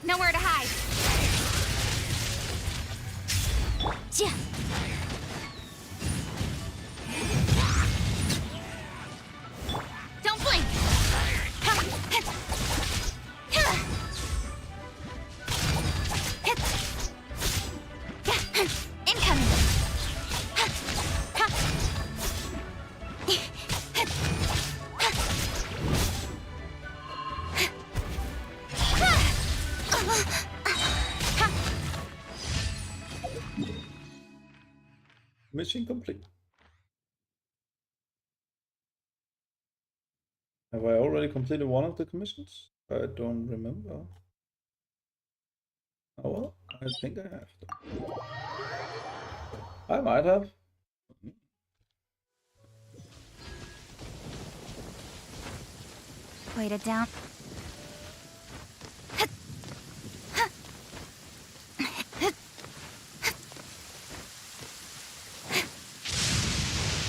Nowhere to hide. Don't blink. Incoming. Mission complete. Have I already completed one of the commissions? I don't remember. Oh well, I think I have to. I might have. Weight it down.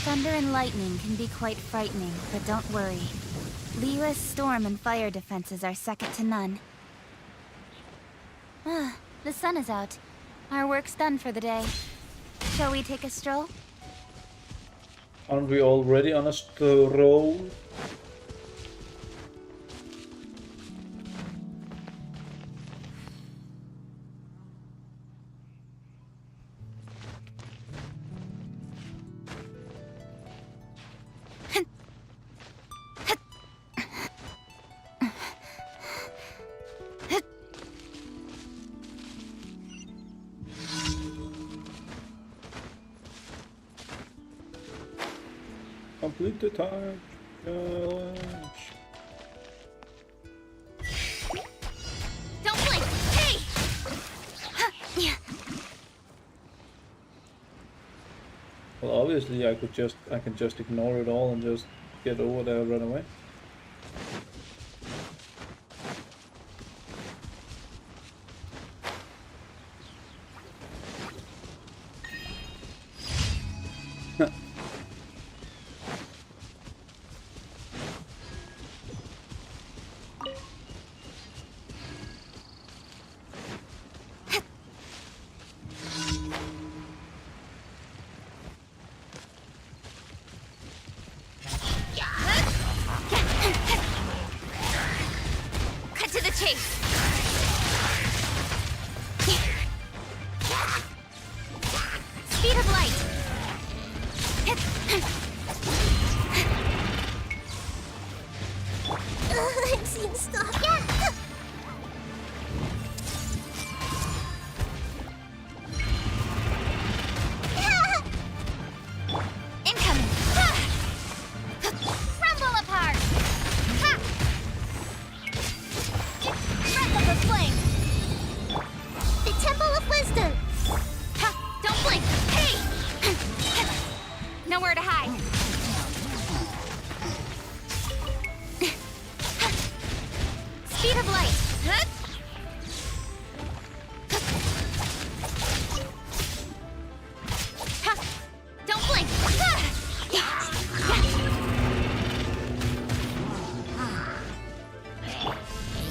Thunder and lightning can be quite frightening, but don't worry. Liyue's storm and fire defenses are second to none. Ah, the sun is out. Our work's done for the day. Shall we take a stroll? Aren't we already on a stroll? Complete the time challenge. Don't blink! Hey! obviously I can just ignore it all and just get over there and run away. Cut to the chase. Speed of light. I'm seeing stuff. Yeah. Incoming. Crumble apart. Ha! Breath of the flame. The Temple of Wisdom. Ha! Don't blink. Hey! Nowhere to hide. Speed of light. Huh? Ha! Don't blink.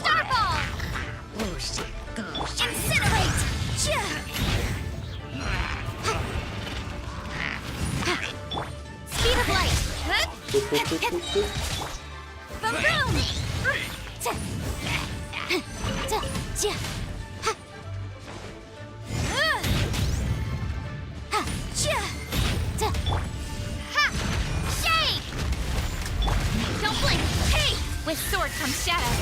Starfall. Incinerate. Speed of light. Huh? Boom! Shake! Don't blink! Hey! With sword comes shadow.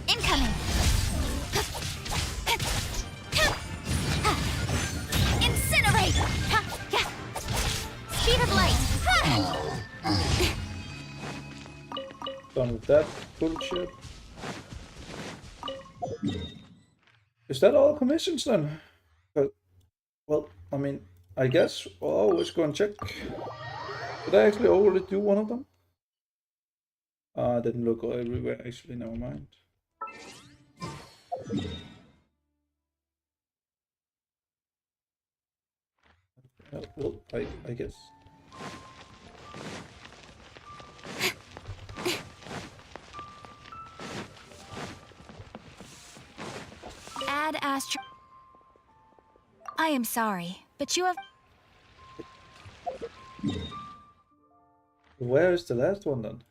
Incoming! Incinerate! Speed of light! Done with that bullshit. Is that all commissions then? Well, I mean, I guess we'll always go and check. Did I actually already do one of them? I didn't look everywhere, actually, never mind. Well, I guess. Ad Astra. I am sorry, but you have. Where is the last one then?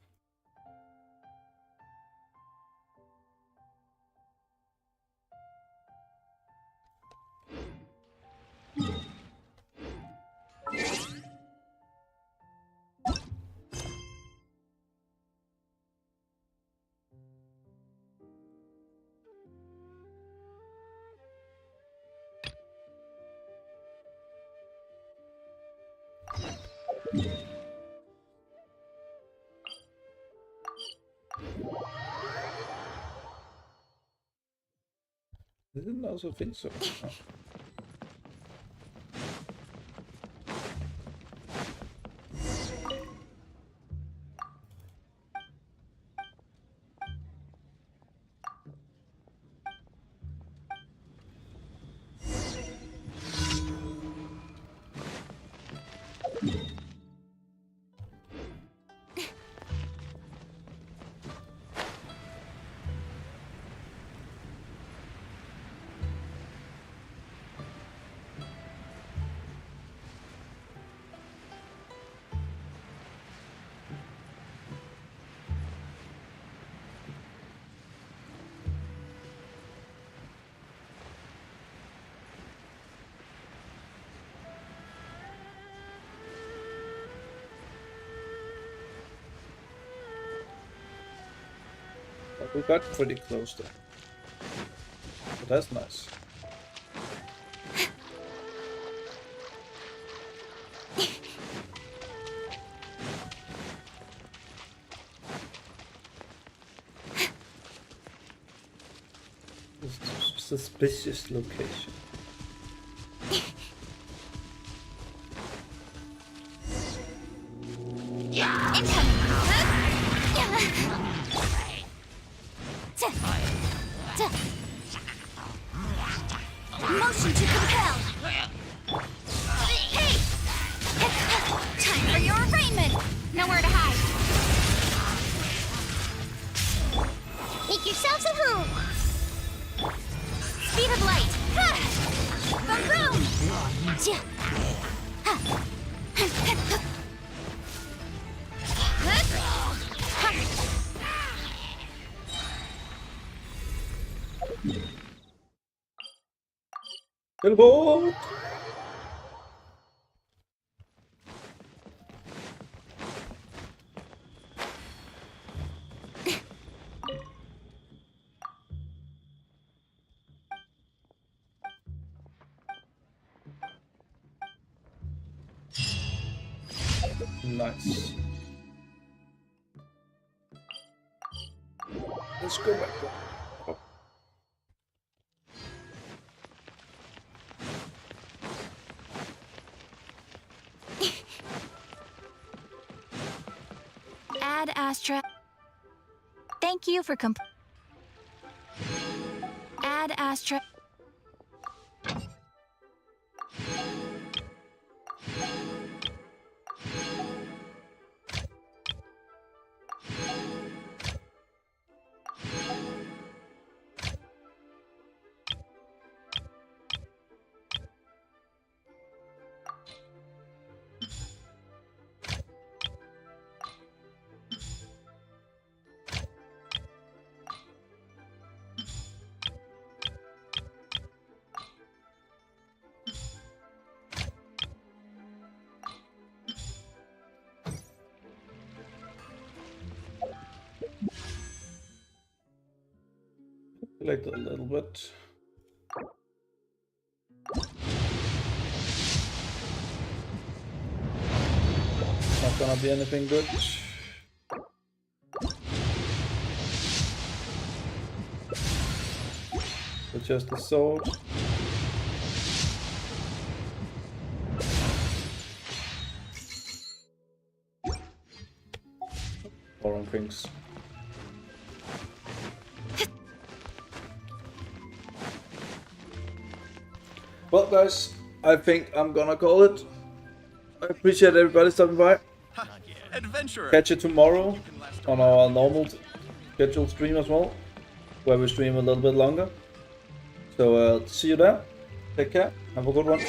I didn't also think so. Oh. But we got pretty close there. But that's nice. Suspicious location. Motion to compel. Hey! Time for your arraignment. Nowhere to hide. Make yourselves at home. Speed of light. Boom boom. Teleport! Nice. Let's go back. Oh. Ad Astra. Thank you for Ad Astra. Select a little bit. Not gonna be anything good. But just the sword. Boring things. Well, guys, I think I'm gonna call it. I appreciate everybody stopping by. Adventurer. Catch you tomorrow on our normal scheduled stream as well, where we stream a little bit longer. So see you there. Take care. Have a good one.